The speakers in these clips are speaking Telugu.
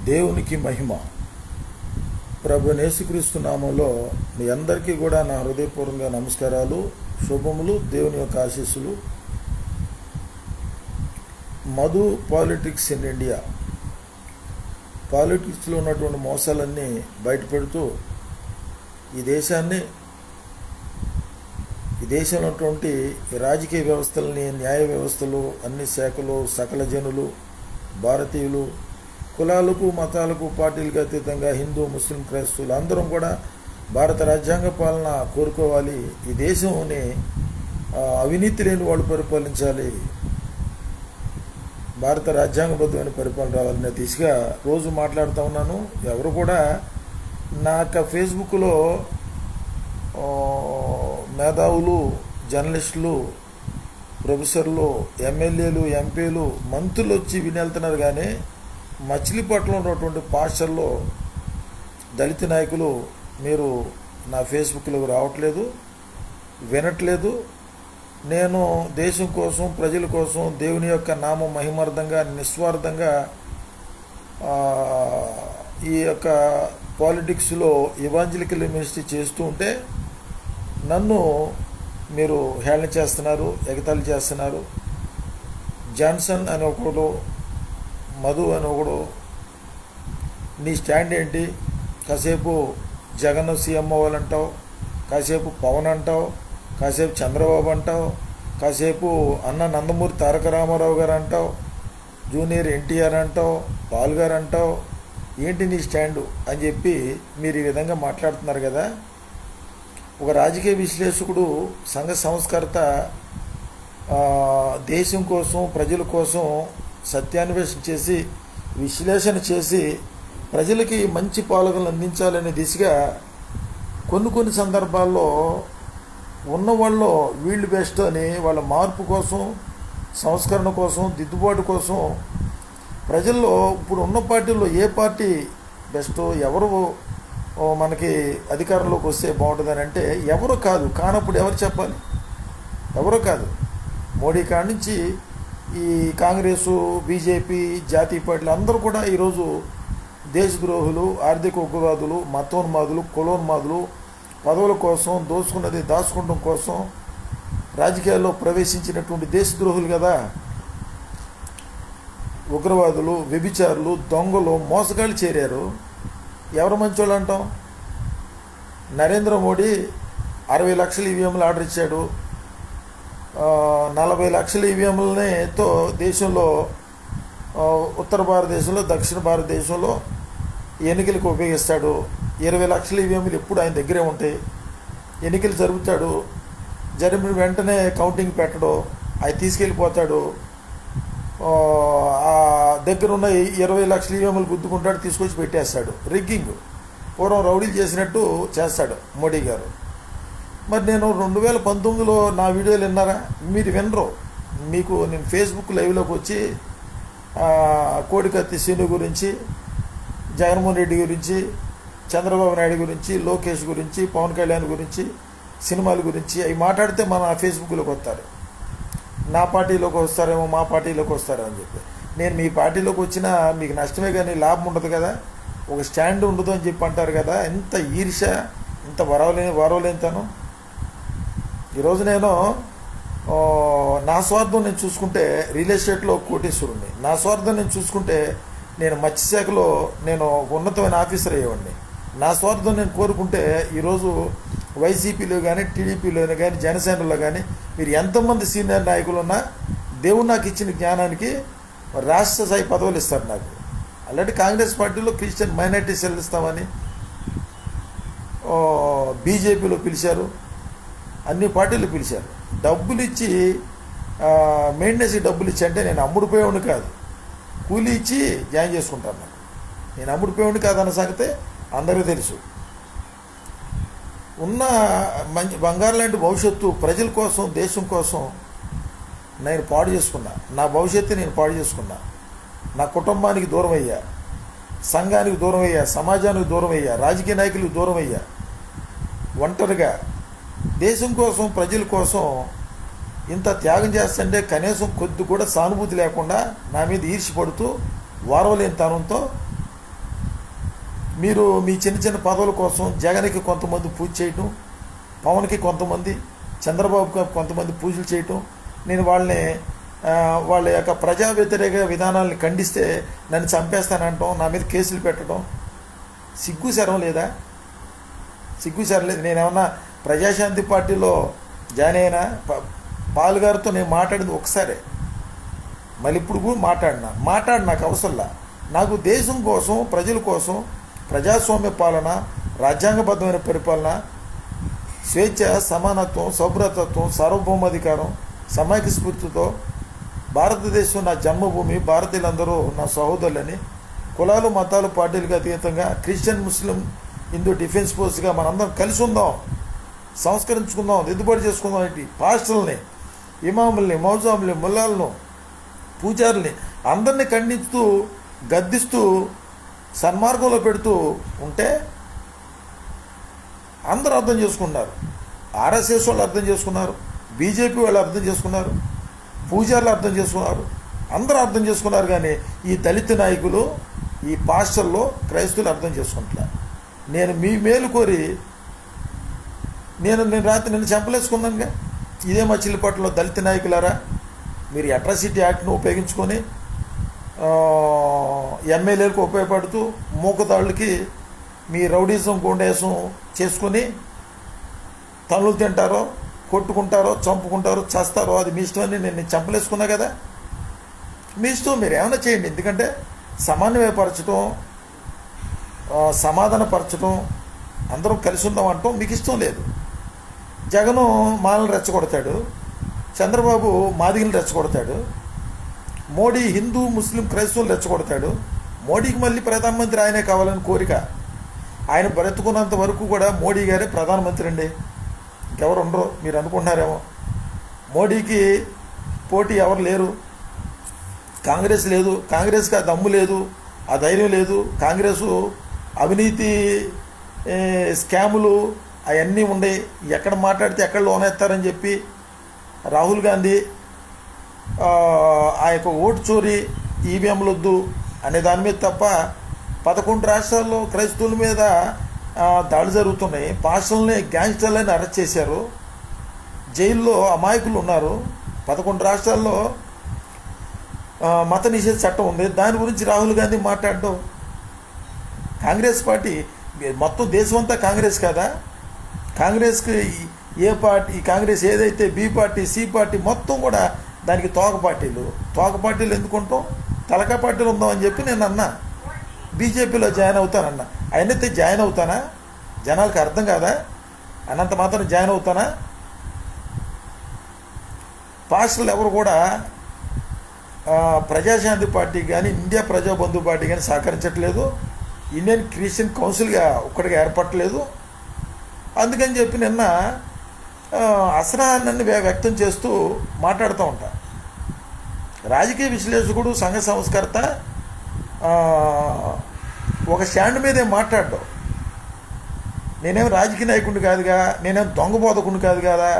దేవునికి మహిమ. ప్రభు యేసుక్రీస్తు నామంలో మీ అందరికీ కూడా నా హృదయపూర్వకంగా నమస్కారాలు, శుభములు, దేవుని యొక్క ఆశీస్సులు. మధు పాలిటిక్స్ ఇన్ ఇండియా, పాలిటిక్స్లో ఉన్నటువంటి మోసాలన్నీ బయటపెడుతూ ఈ దేశంలో ఉన్నటువంటి రాజకీయ వ్యవస్థలని, న్యాయ వ్యవస్థలు, అన్ని శాఖలు, సకల జనులు, భారతీయులు, కులాలకు, మతాలకు, పార్టీలకు అతీతంగా హిందూ, ముస్లిం, క్రైస్తవులు అందరం కూడా భారత రాజ్యాంగ పాలన కోరుకోవాలి. ఈ దేశంని అవినీతి లేని వాళ్ళు పరిపాలించాలి, భారత రాజ్యాంగబద్ధమైన పరిపాలన రావాలనే దిశగా రోజు మాట్లాడుతూ ఉన్నాను. ఎవరు కూడా నా యొక్క ఫేస్బుక్లో మేధావులు, జర్నలిస్టులు, ప్రొఫెసర్లు, ఎమ్మెల్యేలు, ఎంపీలు, మంత్రులు వచ్చి వినెళ్తున్నారు. కానీ మచిలీపట్నంలో ఉన్నటువంటి పాస్టర్లు, దళిత నాయకులు మీరు నా ఫేస్బుక్లోకి రావట్లేదు, వినట్లేదు. నేను దేశం కోసం, ప్రజల కోసం, దేవుని యొక్క నామం మహిమార్థంగా, నిస్వార్థంగా ఈ యొక్క పాలిటిక్స్లో ఇవాంజలికల్ మినిస్ట్రీ చేస్తూ ఉంటే నన్ను మీరు హేళన చేస్తున్నారు, ఎగతాళి చేస్తున్నారు. జాన్సన్ అని ఒకడు, మధు అని ఒకడు, నీ స్టాండ్ ఏంటి? కాసేపు జగన్ సీఎం అవ్వాలంటావు, కాసేపు పవన్ అంటావు, కాసేపు చంద్రబాబు అంటావు, కాసేపు అన్న నందమూరి తారక రామారావు గారు అంటావు, జూనియర్ ఎన్టీఆర్ అంటావు, పాల్ గారు అంటావు. ఏంటి నీ స్టాండు అని చెప్పి మీరు ఈ విధంగా మాట్లాడుతున్నారు కదా. ఒక రాజకీయ విశ్లేషకుడు, సంఘ సంస్కర్త, దేశం కోసం, ప్రజల కోసం సత్యాన్వేషణ చేసి, విశ్లేషణ చేసి ప్రజలకి మంచి పాలకులను అందించాలనే దిశగా కొన్ని సందర్భాల్లో ఉన్నవాళ్ళు వీళ్ళు బెస్ట్ అని వాళ్ళ మార్పు కోసం, సంస్కరణ కోసం, దిద్దుబాటు కోసం ప్రజల్లో ఇప్పుడు ఉన్న పార్టీల్లో ఏ పార్టీ బెస్ట్, ఎవరు మనకి అధికారంలోకి వస్తే బాగుంటుందని అంటే ఎవరు కాదు. కానప్పుడు ఎవరు చెప్పాలి? ఎవరో కాదు. మోడీ కాడి నుంచి ఈ కాంగ్రెసు, బీజేపీ, జాతీయ పార్టీలు అందరూ కూడా ఈరోజు దేశద్రోహులు, ఆర్థిక ఉగ్రవాదులు, మతోన్మాదులు, కులోన్మాదులు, పదవుల కోసం, దోచుకున్నది దాచుకోవడం కోసం రాజకీయాల్లో ప్రవేశించినటువంటి దేశద్రోహులు కదా. ఉగ్రవాదులు, వ్యభిచారులు, దొంగలు, మోసగాళ్ళు చేరారు. ఎవరు మంచోళ్ళు అంటాం? నరేంద్ర మోడీ 60 లక్షల ఈవీఎంలు ఆర్డర్ ఇచ్చాడు. 40 లక్షల ఈవీఎంలతో దేశంలో, ఉత్తర భారతదేశంలో, దక్షిణ భారతదేశంలో ఎన్నికలకు ఉపయోగిస్తాడు. 20 లక్షల ఈవీఎంలు ఎప్పుడు ఆయన దగ్గరే ఉంటాయి. ఎన్నికలు జరుపుతాడు, జరిపిన వెంటనే కౌంటింగ్ పెట్టడు, అవి తీసుకెళ్ళిపోతాడు. దగ్గరున్న 20 లక్షల ఈవీఎంలు గుద్దుకుంటాడు, తీసుకొచ్చి పెట్టేస్తాడు. రిగ్గింగ్ పూర్వం రౌడీలు చేసినట్టు చేస్తాడు మోడీ గారు. మరి నేను 2019లో నా వీడియోలు విన్నారా? మీరు వినరు. మీకు నేను ఫేస్బుక్ లైవ్లోకి వచ్చి కోడికత్తి శ్రీను గురించి, జగన్మోహన్ రెడ్డి గురించి, చంద్రబాబు నాయుడు గురించి, లోకేష్ గురించి, పవన్ కళ్యాణ్ గురించి, సినిమాల గురించి అవి మాట్లాడితే మన ఫేస్బుక్లోకి వస్తారు. నా పార్టీలోకి వస్తారేమో, మా పార్టీలోకి వస్తారేమో అని చెప్పి. నేను మీ పార్టీలోకి వచ్చినా మీకు నష్టమే కానీ లాభం ఉండదు కదా, ఒక స్టాండ్ ఉండదు అని చెప్పి అంటారు కదా. ఎంత ఈర్ష్య, ఇంత వరవలేనితనం. ఈరోజు నేను నా స్వార్థం నేను చూసుకుంటే రియల్ ఎస్టేట్లో కోటీశ్వరుణ్ణి, నా స్వార్థం నేను చూసుకుంటే నేను మత్స్యశాఖలో నేను ఉన్నతమైన ఆఫీసర్ అయ్యేవాడిని. నా స్వార్థం నేను కోరుకుంటే ఈరోజు వైసీపీలో కానీ, టీడీపీలో కానీ, జనసేనలో కానీ మీరు ఎంతమంది సీనియర్ నాయకులు ఉన్నా దేవుడు నాకు ఇచ్చిన జ్ఞానానికి రాష్ట్ర స్థాయి పదవులు ఇస్తారు నాకు. అలాంటి కాంగ్రెస్ పార్టీలో క్రిస్టియన్ మైనారిటీ సెల్ ఇస్తామని బీజేపీలో పిలిచారు, అన్ని పార్టీలు పిలిచారు. డబ్బులు ఇచ్చి మెయింటెనెన్స్కి డబ్బులు ఇచ్చి అంటే నేను అమ్ముడిపోయేవాడిని కాదు, కూలీ ఇచ్చి జాయిన్ చేసుకుంటాను. నేను అమ్ముడిపోయేవాడిని కాదన్న సంగతే అందరికీ తెలుసు. ఉన్న మంచి బంగారు లాంటి భవిష్యత్తు ప్రజల కోసం, దేశం కోసం నేను పాడు చేసుకున్నా. నా భవిష్యత్తు నేను పాడు చేసుకున్నా. నా కుటుంబానికి దూరం అయ్యా, సంఘానికి దూరం అయ్యా, సమాజానికి దూరం అయ్యా, రాజకీయ నాయకులకు దూరం అయ్యా. ఒంటరిగా దేశం కోసం, ప్రజల కోసం ఇంత త్యాగం చేస్తుంటే కనీసం కొద్ది కూడా సానుభూతి లేకుండా నా మీద ఈర్ష్యపడుతూ వారవలేని తనంతో మీరు మీ చిన్న చిన్న పదవుల కోసం జగన్కి కొంతమంది పూజ చేయటం, పవన్కి కొంతమంది, చంద్రబాబుకి కొంతమంది పూజలు చేయటం, నేను వాళ్ళ యొక్క ప్రజా వ్యతిరేక విధానాలను ఖండిస్తే నన్ను చంపేస్తానంటాం, నా మీద కేసులు పెట్టడం సిగ్గు శరం లేదా? సిగ్గు శరం లేదు. నేనేమన్నా ప్రజాశాంతి పార్టీలో జాయిన్ అయినా పాలుగారితో నేను మాట్లాడింది ఒకసారే, మళ్ళీ ఇప్పుడు కూడా మాట్లాడి నాకు అవసరంలా. నాకు దేశం కోసం, ప్రజల కోసం, ప్రజాస్వామ్య పాలన, రాజ్యాంగబద్ధమైన పరిపాలన, స్వేచ్ఛ, సమానత్వం, సౌభ్రతత్వం, సార్వభౌమాధికారం, సమైక్య స్ఫూర్తితో భారతదేశం నా జన్మభూమి, భారతీయులందరూ నా సహోదరులని, కులాలు మతాలు పార్టీలకు అతీతంగా క్రిస్టియన్, ముస్లిం, హిందూ డిఫెన్స్ ఫోర్స్గా మనందరం కలిసి ఉందాం, సంస్కరించుకుందాం, దిద్దుబాటు చేసుకుందాం. ఏంటి పాస్టర్లని, ఇమాముల్ని, మౌజాముల్ని, ముల్లాలను, పూజారుల్ని అందరినీ ఖండిస్తూ గద్దిస్తూ సన్మార్గంలో పెడుతూ ఉంటే అందరూ అర్థం చేసుకున్నారు. ఆర్ఎస్ఎస్ వాళ్ళు అర్థం చేసుకున్నారు, బీజేపీ వాళ్ళు అర్థం చేసుకున్నారు, పూజారులు అర్థం చేసుకున్నారు, అందరూ అర్థం చేసుకున్నారు. కానీ ఈ దళిత నాయకులు, ఈ పాస్టర్లు, క్రైస్తవులు అర్థం చేసుకుంటున్నారు. నేను మీ మేలు కోరి నేను రాత్రి నిన్ను చంపలేసుకున్నానుగా. ఇదే మచిలీపట్నంలో దళిత నాయకులారా, మీరు అట్రాసిటీ యాక్ట్ను ఉపయోగించుకొని ఎమ్మెల్యేలకు ఉపయోగపడుతూ మూకదాళ్ళకి మీ రౌడీజం, గుండేసం చేసుకొని తనులు తింటారో, కొట్టుకుంటారో, చంపుకుంటారో, చేస్తారో అది మీ ఇష్టం అని నేను చంపలేసుకున్నా కదా. మీ ఇష్టం, మీరు ఏమైనా చేయండి. ఎందుకంటే సమన్వయపరచడం, సమాధానపరచడం, అందరం కలిసి ఉందాం అంటాం మీకు ఇష్టం లేదు. జగను మాలను రెచ్చగొడతాడు, చంద్రబాబు మాదిగలు రెచ్చగొడతాడు, మోడీ హిందూ, ముస్లిం, క్రైస్తవులు రెచ్చగొడతాడు. మోడీకి మళ్ళీ ప్రధానమంత్రి ఆయనే కావాలని కోరిక. ఆయన బ్రతుకున్నంత వరకు కూడా మోడీ గారే ప్రధానమంత్రి అండి, ఇంకెవరు ఉండరు. మీరు అనుకుంటున్నారేమో మోడీకి పోటీ ఎవరు లేరు. కాంగ్రెస్ లేదు, కాంగ్రెస్కి ఆ దమ్ము లేదు, ఆ ధైర్యం లేదు. కాంగ్రెసు అవినీతి స్కాములు అవన్నీ ఉండే, ఎక్కడ మాట్లాడితే ఎక్కడ లోనేస్తారని చెప్పి రాహుల్ గాంధీ ఆ యొక్క ఓటు చోరీ, ఈవీఎంలు వద్దు అనే దాని మీద తప్ప 11 రాష్ట్రాల్లో క్రైస్తవుల మీద దాడి జరుగుతున్నాయి. పాస్టర్లని, గ్యాంగ్స్టర్లని అరెస్ట్ చేశారు, జైల్లో అమాయకులు ఉన్నారు. 11 రాష్ట్రాల్లో మత నిషేధ చట్టం ఉంది. దాని గురించి రాహుల్ గాంధీ మాట్లాడడం. కాంగ్రెస్ పార్టీ మొత్తం దేశం అంతా కాంగ్రెస్ కదా. కాంగ్రెస్కి ఏ పార్టీ, కాంగ్రెస్ ఏదైతే బి పార్టీ, సి పార్టీ మొత్తం కూడా దానికి తోక పార్టీలు ఎందుకుంటాం, తలకా పార్టీలు ఉందామని చెప్పి నేను అన్నా. బీజేపీలో జాయిన్ అవుతానన్నా. అయినైతే జాయిన్ అవుతానా? జనాలకు అర్థం కాదా? అన్నంత మాత్రం జాయిన్ అవుతానా? పాస్టర్లు ఎవరు కూడా ప్రజాశాంతి పార్టీ కానీ, ఇండియా ప్రజాబంధు పార్టీ కానీ సహకరించట్లేదు. Indian Christian కౌన్సిల్గా ఒక్కడిగా ఏర్పడలేదు. అందుకని చెప్పి నిన్న అసహనాన్ని వ్యక్తం చేస్తూ మాట్లాడుతూ ఉంటా. రాజకీయ విశ్లేషకుడు, సంఘ సంస్కర్త ఒక స్టాండ్ మీదే మాట్లాడడం. నేనేం రాజకీయ నాయకుడిని కాదుగా, నేనేం దొంగ బోధకుడిని కాదు కదా,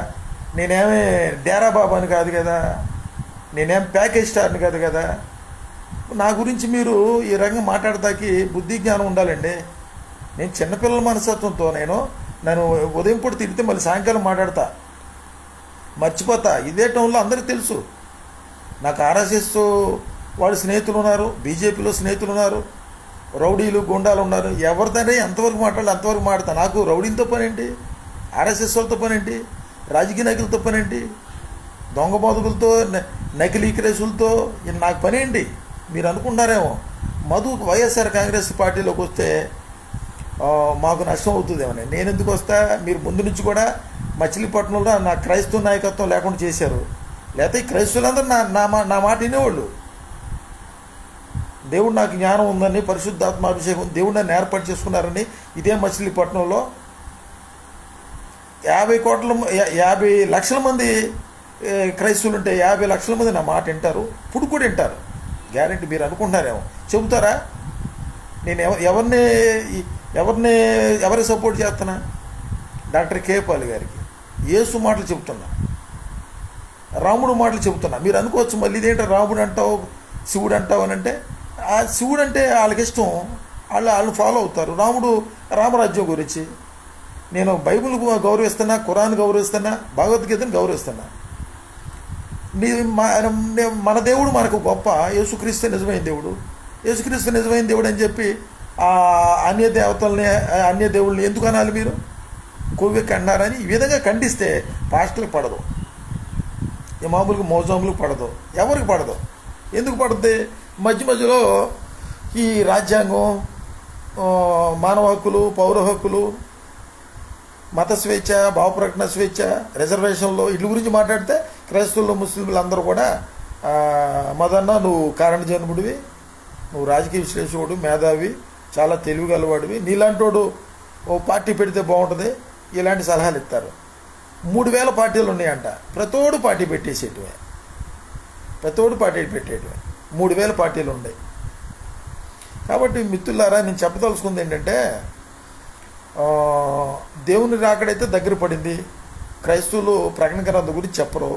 నేనేమి డేరా బాబాని కాదు కదా, నేనేం ప్యాకేజ్ స్టార్ని కాదు కదా. నా గురించి మీరు ఈ రంగం మాట్లాడటానికి బుద్ధి జ్ఞానం ఉండాలండి. నేను చిన్నపిల్లల మనస్తత్వంతో నన్ను ఉదయం పూట తిరిగితే మళ్ళీ సాయంకాలం మాట్లాడతా, మర్చిపోతా. ఇదే టౌన్లో అందరికీ తెలుసు. నాకు ఆర్ఎస్ఎస్ వాడు స్నేహితులు ఉన్నారు, బీజేపీలో స్నేహితులు ఉన్నారు, రౌడీలు, గుండాలు ఉన్నారు. ఎవరితోనే ఎంతవరకు మాట్లాడాలి అంతవరకు మాట్లాడతా. నాకు రౌడీలతో పని ఏంటి, ఆర్ఎస్ఎస్ వాళ్ళతో పని ఏంటి, రాజకీయ నాయకులతో పని ఏంటి, దొంగ బోధకులతో, నకిలీ క్రేసులతో నాకు పని ఏంటి? మీరు అనుకుంటారేమో మధు వైఎస్ఆర్ కాంగ్రెస్ పార్టీలోకి వస్తే మాకు నష్టం అవుతుందేమని. నేను ఎందుకు వస్తా? మీరు ముందు నుంచి కూడా మచిలీపట్నంలో నా క్రైస్తవ నాయకత్వం లేకుండా చేశారు. లేకపోతే ఈ క్రైస్తవులందరూ నా మాట వినేవాళ్ళు. దేవుడు నాకు జ్ఞానం ఉందని, పరిశుద్ధాత్మాభిషేకం, దేవుడు నన్ను ఏర్పాటు చేసుకున్నారని ఇదే మచిలీపట్నంలో 50 లక్షల మంది క్రైస్తవులు ఉంటే 50 లక్షల మంది నా మాట వింటారు, ఇప్పుడు కూడా వింటారు గ్యారెంటీ. మీరు అనుకుంటున్నారేమో చెబుతారా? నేను ఎవరిని సపోర్ట్ చేస్తున్నా? డాక్టర్ కే పాల్ గారికి యేసు మాటలు చెబుతున్నా, రాముడు మాటలు చెబుతున్నా. మీరు అనుకోవచ్చు మళ్ళీ ఇదేంటో రాముడు అంటావు, శివుడు అంటావు అని. అంటే ఆ శివుడు అంటే వాళ్ళకి ఇష్టం, వాళ్ళు ఫాలో అవుతారు. రామరాజ్యం గురించి నేను బైబిల్ గౌరవిస్తున్నా, ఖురాన్ గౌరవిస్తున్నా, భగవద్గీతను గౌరవిస్తున్నా. మన దేవుడు మనకు గొప్ప, యేసుక్రీస్తు నిజమైన దేవుడు, యేసుక్రీస్తు నిజమైన దేవుడు అని చెప్పి అన్య దేవతల్ని అన్య దేవుళ్ళని ఎందుకు అనాలి మీరు? కొవ్వెక్కి అన్నారని ఈ విధంగా ఖండిస్తే పాస్టర్లకు పడదు, మామూలుగా మోజాములకు పడదు, ఎవరికి పడదు. ఎందుకు పడుతుంది? మధ్యలో ఈ రాజ్యాంగం, మానవ హక్కులు, పౌర హక్కులు, మత స్వేచ్ఛ, భావప్రకటన స్వేచ్ఛ, రిజర్వేషన్లో వీటి గురించి మాట్లాడితే క్రైస్తవులు, ముస్లింలు అందరూ కూడా మదన్న నువ్వు కారణ జన్ముడివి, నువ్వు రాజకీయ విశ్లేషకుడు, మేధావి, చాలా తెలివిగలవాడివి, నీలాంటోడు ఓ పార్టీ పెడితే బాగుంటుంది, ఇలాంటి సలహాలు ఇస్తారు. 3000 పార్టీలు ఉన్నాయంట, ప్రతోడు పార్టీ పెట్టేసేటివే, ప్రతోడు పార్టీ పెట్టేటివే, 3000 పార్టీలు ఉన్నాయి. కాబట్టి మిత్రులారా, నేను చెప్పదలుచుకుంది ఏంటంటే, దేవుని రాకడైతే దగ్గర పడింది. క్రైస్తవులు ప్రకటన గ్రంథం గురించి చెప్పరు.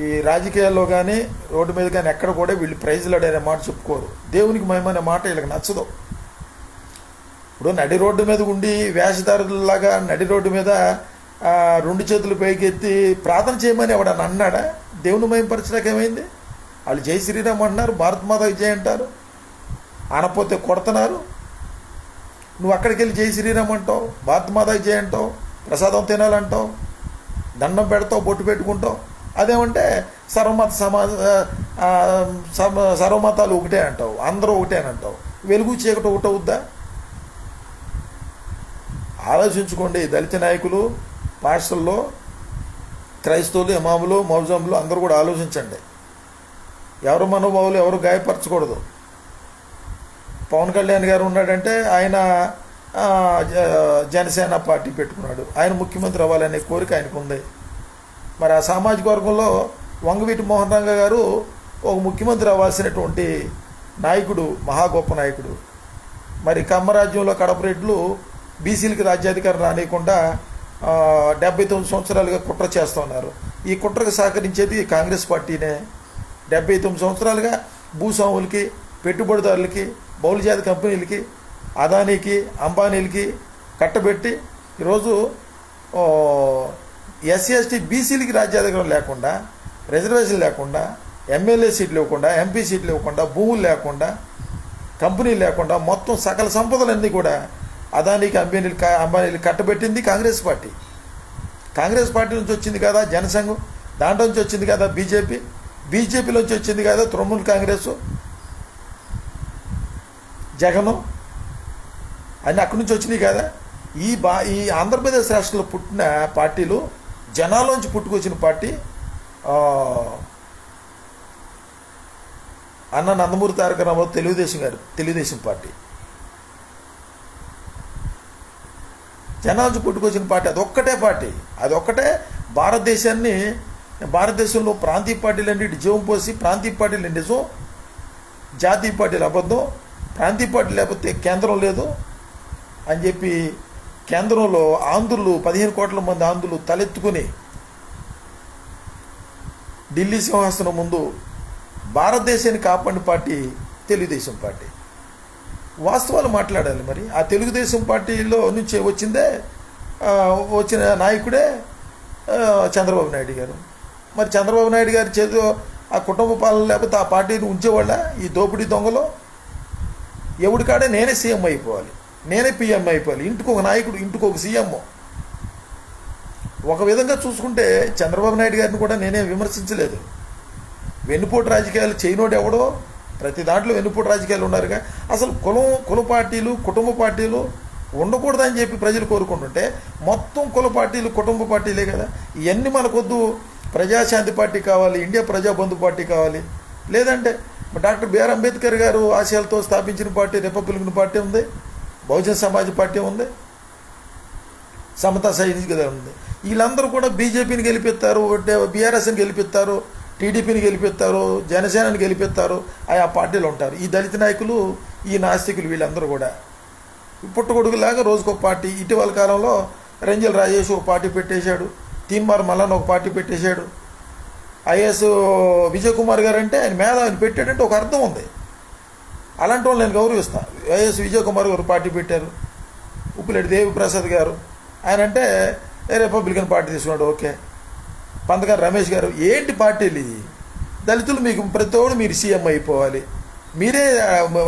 ఈ రాజకీయాల్లో కానీ రోడ్డు మీద కానీ ఎక్కడ కూడా వీళ్ళు ప్రైజ్లు అనే మాట చెప్పుకోరు. దేవునికి మహిమనే మాట వీళ్ళకి నచ్చదు. ఇప్పుడు నడి రోడ్డు మీద ఉండి వేషధారులాగా నడి రోడ్డు మీద 2 చేతులు పైకెత్తి ప్రార్థన చేయమని ఎవడన్నా అన్నాడా? దేవుని మహిమపరచడానికి ఏమైంది? వాళ్ళు జై శ్రీరామ్ అంటున్నారు, భారత్ మాత జై అంటారు, అనపోతే కొడుతున్నారు. నువ్వు అక్కడికి వెళ్ళి జై శ్రీరామ్ అంటావు, భారత్ మాత జై అంటావు, ప్రసాదం తినాలంటావు, దండం పెడతావు, బొట్టు పెట్టుకుంటావు. అదేమంటే సర్వమతాలు ఒకటే అంటావు, అందరూ ఒకటే అని అంటావు. వెలుగు చీకటి ఒకటి అవుద్దా? ఆలోచించుకోండి. దళిత నాయకులు, పాస్టర్లు, క్రైస్తవులు, ఇమాములు, మౌజాములు అందరూ కూడా ఆలోచించండి. ఎవరు మనోభావులు ఎవరు గాయపరచకూడదు. పవన్ కళ్యాణ్ గారు ఉన్నాడంటే ఆయన జనసేన పార్టీ పెట్టుకున్నాడు, ఆయన ముఖ్యమంత్రి అవ్వాలనే కోరిక ఆయనకు ఉంది. మరి ఆ సామాజిక వర్గంలో వంగవీటి మోహన్ రంగ గారు ఒక ముఖ్యమంత్రి అవ్వాల్సినటువంటి నాయకుడు, మహా గొప్ప నాయకుడు. మరి కమ్మరాజ్యంలో కడప రెడ్లు బీసీలకి రాజ్యాధికారం రానియకుండా 79 సంవత్సరాలుగా కుట్ర చేస్తూ ఉన్నారు. ఈ కుట్రకు సహకరించేది కాంగ్రెస్ పార్టీనే. 79 సంవత్సరాలుగా భూస్వాములకి, పెట్టుబడిదారులకి, బహుళజాతి కంపెనీలకి, అదానీకి, అంబానీలకి కట్టబెట్టి ఈరోజు ఎస్సీ ఎస్టీ బీసీలకి రాజ్యాధికారం లేకుండా, రిజర్వేషన్ లేకుండా, ఎమ్మెల్యే సీట్లు ఇవ్వకుండా, ఎంపీ సీట్లు ఇవ్వకుండా, భూములు లేకుండా, కంపెనీలు లేకుండా మొత్తం సకల సంపదలన్నీ కూడా అదానీకి, అంబానీలకి కట్టబెట్టింది కాంగ్రెస్ పార్టీ. కాంగ్రెస్ పార్టీ నుంచి వచ్చింది కదా జనసంఘం, దాంట్లో నుంచి వచ్చింది కదా బీజేపీలోంచి వచ్చింది కదా తృణమూల్ కాంగ్రెస్, జగను, అన్నీ అక్కడి నుంచి వచ్చినాయి కదా. ఈ ఆంధ్రప్రదేశ్ రాష్ట్రంలో పుట్టిన పార్టీలు, జనాల్లోంచి పుట్టుకొచ్చిన పార్టీ అన్న నందమూరి తారక రామారావు తెలుగుదేశం పార్టీ. జనాల్లోంచి పుట్టుకొచ్చిన పార్టీ అదొక్కటే పార్టీ. అదొక్కటే భారతదేశంలో ప్రాంతీయ పార్టీలన్నీ జీవం పోసి, ప్రాంతీయ పార్టీలు నిజం, జాతీయ పార్టీలు అబద్ధం, ప్రాంతీయ పార్టీ లేకపోతే కేంద్రం లేదు అని చెప్పి కేంద్రంలో ఆంధ్రులు 15 కోట్ల మంది ఆంధ్రులు తలెత్తుకుని ఢిల్లీ సింహాసనం ముందు భారతదేశాన్ని కాపాడిన పార్టీ తెలుగుదేశం పార్టీ. వాస్తవాలు మాట్లాడాలి. మరి ఆ తెలుగుదేశం పార్టీలో నుంచి వచ్చిన నాయకుడే చంద్రబాబు నాయుడు గారు. మరి చంద్రబాబు నాయుడు గారి చేతిలో ఆ కుటుంబ పాలన లేకపోతే ఆ పార్టీని ఉంచేవాళ్ళ ఈ దోపిడీ దొంగలో? ఎవడికాడే నేనే సీఎం అయిపోవాలి, నేనే పిఎం అయిపోవాలి, ఇంటికి ఒక నాయకుడు, ఇంటికి ఒక సీఎం. ఒక విధంగా చూసుకుంటే చంద్రబాబు నాయుడు గారిని కూడా నేనే విమర్శించలేదు. వెన్నుపోటు రాజకీయాలు చేయనోడు ఎవడో? ప్రతి దాంట్లో వెన్నుపోటు రాజకీయాలు ఉన్నారుగా. అసలు కుల పార్టీలు, కుటుంబ పార్టీలు ఉండకూడదని చెప్పి ప్రజలు కోరుకుంటుంటే మొత్తం కుల పార్టీలు, కుటుంబ పార్టీలే కదా. ఇవన్నీ మనకొద్దు. ప్రజాశాంతి పార్టీ కావాలి, ఇండియా ప్రజాబంధు పార్టీ కావాలి. లేదంటే డాక్టర్ బిఆర్ అంబేద్కర్ గారు ఆశయాలతో స్థాపించిన పార్టీ రిపబ్లికన్ పార్టీ ఉంది, బహుజన సమాజ్ పార్టీ ఉంది, సమతా సైనిక ఉంది. వీళ్ళందరూ కూడా బీజేపీని గెలిపిస్తారు, బీఆర్ఎస్ని గెలిపిస్తారు, టీడీపీని గెలిపిస్తారు, జనసేనని గెలిపిస్తారు. ఆయా పార్టీలు ఉంటారు. ఈ దళిత నాయకులు, ఈ నాస్తికులు వీళ్ళందరూ కూడా పుట్టగొడుగులాగా రోజుకొక పార్టీ. ఇటీవల కాలంలో రంజల్ రాజేష్ ఒక పార్టీ పెట్టేశాడు, తీన్మార్ మల్లన్న ఒక పార్టీ పెట్టేశాడు. ఐఏఎస్ విజయ్ కుమార్ గారు అంటే ఆయన మేధావిని పెట్టాడంటే ఒక అర్థం ఉంది. అలాంటి వాళ్ళు నేను గౌరవిస్తాను. వైఎస్ విజయ్ కుమార్ గారు పార్టీ పెట్టారు, ఉప్పులెడ్డి దేవిప్రసాద్ గారు ఆయన అంటే రిపబ్లికన్ పార్టీ తీసుకున్నాడు, ఓకే. పంతగారు రమేష్ గారు, ఏంటి పార్టీలు ఇవి? దళితులు మీకు ప్రతి ఒక్కరు మీరు సీఎం అయిపోవాలి, మీరే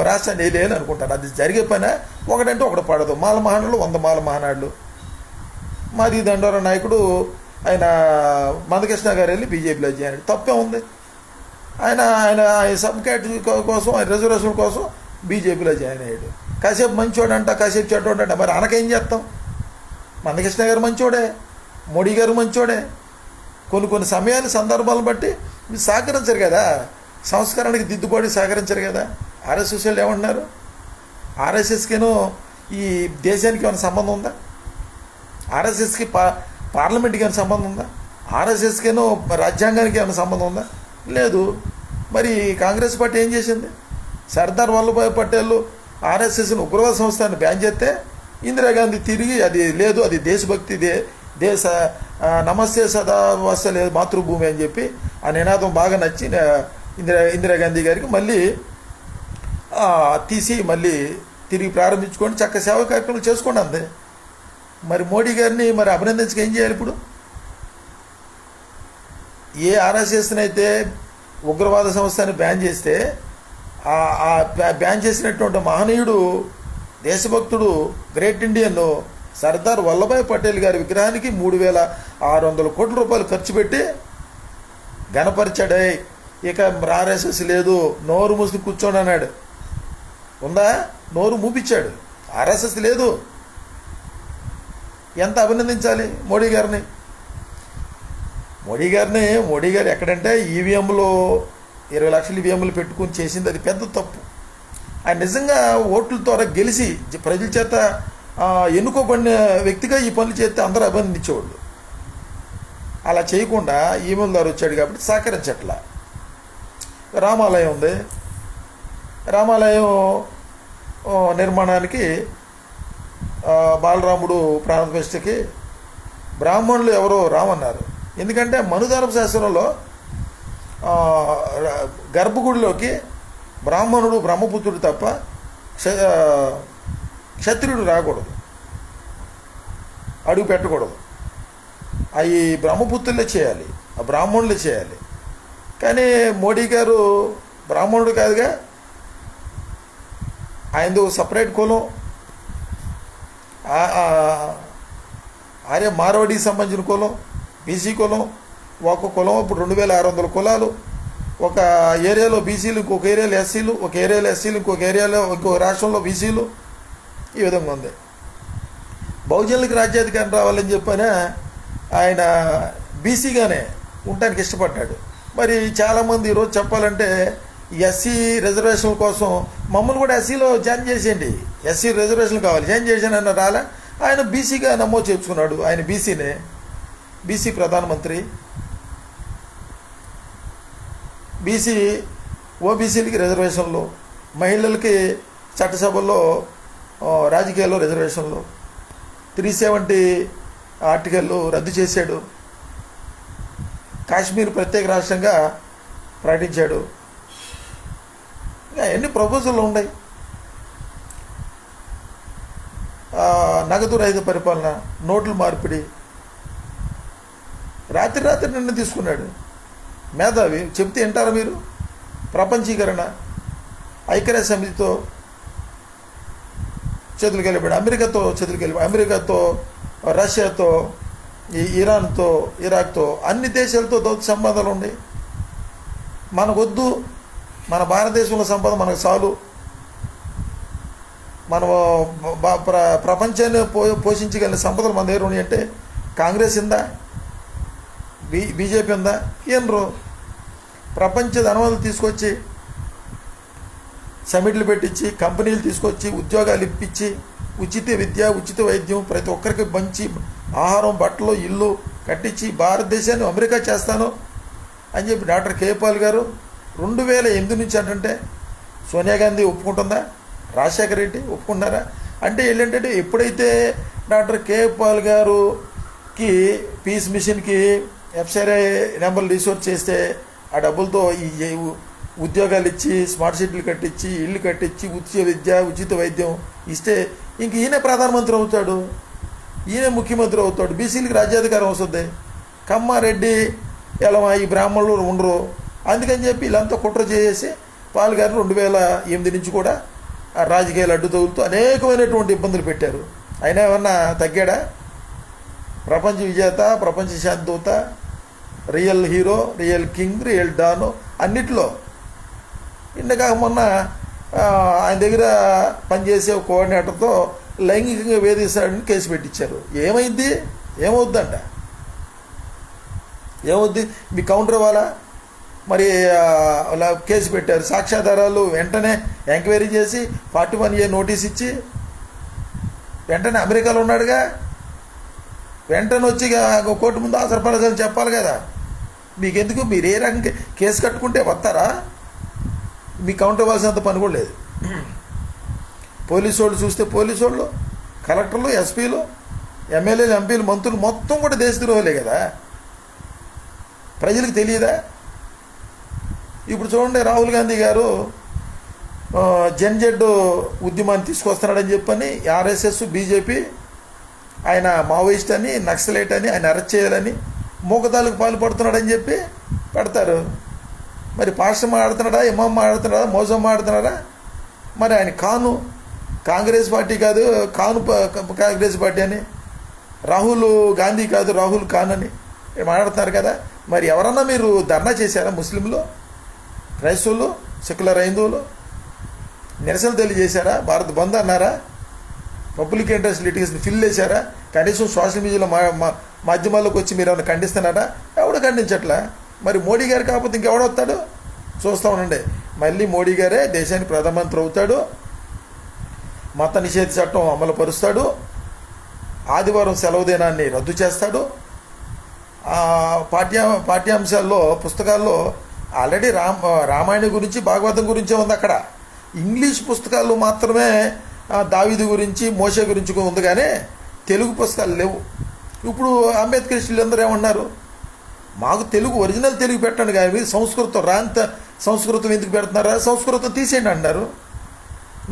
రాష్ట్రాన్ని వేయాలి అనుకుంటారు. అది జరిగే పని ఒకటంటే ఒకటి పడదు. మాల మహానాడులు 100 మాల మహానాడులు. మాది దండోర నాయకుడు ఆయన మందకృష్ణ గారు వెళ్ళి బీజేపీలో జాయిన్ అయ్యాడు, తప్పే ఉంది. ఆయన ఆయన సబ్ కేటగిరీ కోసం, ఆయన రిజర్వేషన్ కోసం బీజేపీలో జాయిన్ అయ్యాడు. కాసేపు మంచోడంట, కాసేపు చెడ్డోడంట. మరి అనకేం చేస్తాం? మందకృష్ణ గారు మంచోడే, మోడీ గారు మంచోడే. కొన్ని సమయాలు సందర్భాలను బట్టి మీరు సహకరించరు కదా, సంస్కరణకి దిద్దుబాటు సహకరించరు కదా. ఆర్ఎస్ఎస్ వాళ్ళు ఏమంటున్నారు? ఆర్ఎస్ఎస్కేనో ఈ దేశానికి ఏమైనా సంబంధం ఉందా? ఆర్ఎస్ఎస్కి పార్లమెంట్కి ఏమైనా సంబంధం ఉందా? ఆర్ఎస్ఎస్కేనో రాజ్యాంగానికి ఏమైనా సంబంధం ఉందా? లేదు. మరి కాంగ్రెస్ పార్టీ ఏం చేసింది? సర్దార్ వల్లభాయ్ పటేల్ ఆర్ఎస్ఎస్ని ఉగ్రవాద సంస్థని బ్యాన్ చేస్తే ఇందిరాగాంధీ తిరిగి అది లేదు, అది దేశభక్తి, దేశ నమస్తే సదా వస్తే లేదు మాతృభూమి అని చెప్పి ఆ నినాదం బాగా నచ్చి ఇందిరాగాంధీ గారికి మళ్ళీ తీసి మళ్ళీ తిరిగి ప్రారంభించుకొని చక్క సేవా కార్యక్రమాలు చేసుకోండి అంతే. మరి మోడీ గారిని మరి అభినందించక ఏం చేయాలి ఇప్పుడు? ఏ ఆర్ఎస్ఎస్ని అయితే ఉగ్రవాద సంస్థని బ్యాన్ చేస్తే ఆ బ్యాన్ చేసినటువంటి మహనీయుడు, దేశభక్తుడు, గ్రేట్ ఇండియన్ సర్దార్ వల్లభాయ్ పటేల్ గారి విగ్రహానికి 3,600 కోట్ల రూపాయలు ఖర్చు పెట్టి గణపరిచాడే. ఇక ఆర్ఎస్ఎస్ లేదు, నోరు మూసి కూర్చోండి అన్నాడు. ఉందా? నోరు మూపించాడు. ఆర్ఎస్ఎస్ లేదు. ఎంత అభినందించాలి మోడీ గారిని? మోడీ గారు ఎక్కడంటే ఈవీఎంలో 20 లక్షల ఈవీఎంలు పెట్టుకుని చేసింది అది పెద్ద తప్పు. ఆయన నిజంగా ఓట్ల ద్వారా గెలిచి ప్రజల చేత ఎన్నుకోబడిన వ్యక్తిగా ఈ పనులు చేస్తే అందరూ అభినందించేవాళ్ళు. అలా చేయకుండా ఈవీఎం ద్వారా వచ్చాడు కాబట్టి సహకరించట్లా. రామాలయం ఉంది, రామాలయం నిర్మాణానికి బాలరాముడు ప్రారంభించకి బ్రాహ్మణులు ఎవరో రామన్నారు. ఎందుకంటే మనుధర్మ శాస్త్రంలో గర్భగుడిలోకి బ్రాహ్మణుడు బ్రహ్మపుత్రుడు తప్ప క్షత్రియుడు రాకూడదు, అడుగు పెట్టకూడదు. అవి బ్రహ్మపుత్రులే చేయాలి, ఆ బ్రాహ్మణులే చేయాలి. కానీ మోడీ గారు బ్రాహ్మణుడు కాదుగా, ఆయనది సపరేట్ కులం. ఆర్య మార్వాడికి సంబంధించిన కులం, బీసీ కులం. ఒక కులం ఇప్పుడు 2,600 కులాలు. ఒక ఏరియాలో బీసీలు, ఇంకొక ఏరియాలో ఎస్సీలు, ఒక ఏరియాలో ఎస్సీలు, ఇంకొక ఏరియాలో ఇంకొక రాష్ట్రంలో బీసీలు. ఈ విధంగా ఉంది. బహుజనులకు రాజ్యాధికారం రావాలని చెప్పినా ఆయన బీసీగానే ఉండటానికి ఇష్టపడ్డాడు. మరి చాలామంది ఈరోజు చెప్పాలంటే ఎస్సీ రిజర్వేషన్ల కోసం మమ్మల్ని కూడా ఎస్సీలో జాయిన్ చేసేయండి, ఎస్సీ రిజర్వేషన్లు కావాలి, జాయిన్ చేసాను అన్న రాలా. ఆయన బీసీగా నమోదు చేసుకున్నాడు. ఆయన బీసీనే, బీసీ ప్రధానమంత్రి. బీసీ ఓబీసీలకి రిజర్వేషన్లు, మహిళలకి చట్టసభల్లో రాజకీయాల్లో రిజర్వేషన్లు, 370 ఆర్టికల్లు రద్దు చేశాడు. కాశ్మీర్ ప్రత్యేక రాష్ట్రంగా ప్రకటించాడు. ఎన్ని ప్రపోజల్లు ఉన్నాయి. నగదు రహిత పరిపాలన, నోట్ల మార్పిడి, రాత్రి నిర్ణయం తీసుకున్నాడు. మేధావి చెప్తే వింటారా మీరు? ప్రపంచీకరణ, ఐక్యరాజ్య సమితితో చేతులు కలిపాడు, అమెరికాతో, రష్యాతో, ఇరాన్తో, ఇరాక్తో, అన్ని దేశాలతో దౌత్య సంబంధాలు ఉన్నాయి. మనకొద్దు, మన భారతదేశంలో సంపద మనకు చాలు, మనం ప్రపంచాన్ని పోషించగలిగిన సంపదలు మన దగ్గర ఉన్నాయి అంటే కాంగ్రెస్ ఉందా? బీజేపీ ఉందా? ఏండ్రు ప్రపంచ ధనవంతులు తీసుకొచ్చి సమిట్లు పెట్టించి, కంపెనీలు తీసుకొచ్చి, ఉద్యోగాలు ఇప్పించి, ఉచిత విద్య, ఉచిత వైద్యం, ప్రతి ఒక్కరికి మంచి ఆహారం, బట్టలు, ఇల్లు కట్టించి భారతదేశాన్ని అమెరికా చేస్తాను అని చెప్పి డాక్టర్ కే పాల్ గారు 2008 నుంచి అంటే సోనియా గాంధీ ఒప్పుకుంటుందా? రాజశేఖర రెడ్డి ఒప్పుకున్నారా? అంటే ఏంటంటే ఎప్పుడైతే డాక్టర్ కే పాల్ గారుకి పీస్ మిషన్కి ఎఫ్సీఐ నెంబర్లు రిసోర్స్ చేస్తే ఆ డబ్బులతో ఉద్యోగాలు ఇచ్చి స్మార్ట్ సిటీలు కట్టించి ఇల్లు కట్టించి ఉచిత విద్య ఉచిత వైద్యం ఇస్తే ఇంక ఈయనే ప్రధానమంత్రి అవుతాడు, ఈయనే ముఖ్యమంత్రి అవుతాడు, బీసీలకు రాజ్యాధికారం వస్తుంది. కమ్మారెడ్డి ఎలమా ఈ బ్రాహ్మణులు ఉండరు. అందుకని చెప్పి వీళ్ళంతా కుట్ర చేసేసి పాల్ గారు 2008 నుంచి కూడా ఆ రాజకీయాలు అడ్డు తగులుతూ అనేకమైనటువంటి ఇబ్బందులు పెట్టారు. అయినా ఏమన్నా తగ్గాడా? ప్రపంచ విజేత, ప్రపంచ శాంతిదూత, real hero, real king, real don అన్నిట్లో. ఇంతకా మొన్న ఆయన దగ్గర పనిచేసే ఒక కోఆర్డినేటర్తో లైంగికంగా వేధిస్తాడని కేసు పెట్టించారు. ఏమైంది? ఏమవుద్దంట? ఏమవుద్ది? మీ కౌంటర్ ఇవ్వాలా? మరి అలా కేసు పెట్టారు. సాక్ష్యాధారాలు వెంటనే ఎంక్వైరీ చేసి 41A నోటీస్ ఇచ్చి వెంటనే అమెరికాలో ఉన్నాడుగా, వెంటనే వచ్చి కోర్టు ముందు హాజరుపడాలని చెప్పాలి కదా. మీకెందుకు? మీరు ఏ రకంగా కేసు కట్టుకుంటే వస్తారా? మీ కౌంటర్ ఇవ్వాల్సినంత పని కూడా లేదు. పోలీసు వాళ్ళు చూస్తే పోలీసు వాళ్ళు, కలెక్టర్లు, ఎస్పీలు, ఎమ్మెల్యేలు, ఎంపీలు, మంత్రులు మొత్తం కూడా దేశద్రోహులే కదా. ప్రజలకు తెలియదా? ఇప్పుడు చూడండి, రాహుల్ గాంధీ గారు జెడ్ ఉద్యమాన్ని తీసుకొస్తున్నాడని చెప్పని ఆర్ఎస్ఎస్, బీజేపీ ఆయన మావోయిస్ట్ అని, నక్సలైట్ అని, ఆయన అరెస్ట్ చేయాలని మూకదాలకు పాల్పడుతున్నాడని చెప్పి పెడతారు. మరి పాస్టర్ మాట్లాడుతున్నాడా, ఇమాం మాట్లాడుతున్నాడా, మోసం మాట్లాడుతున్నాడా? మరి ఆయన కాంగ్రెస్ పార్టీ కాదు, కాంగ్రెస్ పార్టీ అని, రాహుల్ గాంధీ కాదు, రాహుల్ ఖాన్ అని మాట్లాడుతున్నారు కదా. మరి ఎవరన్నా మీరు ధర్నా చేశారా? ముస్లింలు, క్రైస్తవులు, సెక్యులర్ హైందువులు నిరసన తెలియజేశారా? భారత్ బంద్ అన్నారా? పబ్లిక్ ఇంట్రెస్ట్ లిటిగేషన్ ఫిల్ చేశారా? కనీసం సోషల్ మీడియాలో మాధ్యమాల్లోకి వచ్చి మీరు ఏమైనా ఖండిస్తున్నారా? ఎవడు ఖండించట్లా. మరి మోడీ గారు కాకపోతే ఇంకెవడొస్తాడు? చూస్తూ ఉండండి, మళ్ళీ మోడీ గారే దేశానికి ప్రధానమంత్రి అవుతాడు, మత నిషేధ చట్టం అమలు పరుస్తాడు, ఆదివారం సెలవు దినాన్ని రద్దు చేస్తాడు. పాఠ్యాంశాల్లో, పుస్తకాల్లో ఆల్రెడీ రామాయణం గురించి, భాగవతం గురించే ఉంది. అక్కడ ఇంగ్లీష్ పుస్తకాలు మాత్రమే దావీదు గురించి, మోషే గురించి ఉంది, కానీ తెలుగు పుస్తకాలు లేవు. ఇప్పుడు అంబేద్కరిస్టులు అందరూ ఏమన్నారు? మాకు తెలుగు, ఒరిజినల్ తెలుగు పెట్టండి, కానీ మీరు సంస్కృతం ఎందుకు పెడుతున్నారా? సంస్కృతం తీసేయండి అన్నారు.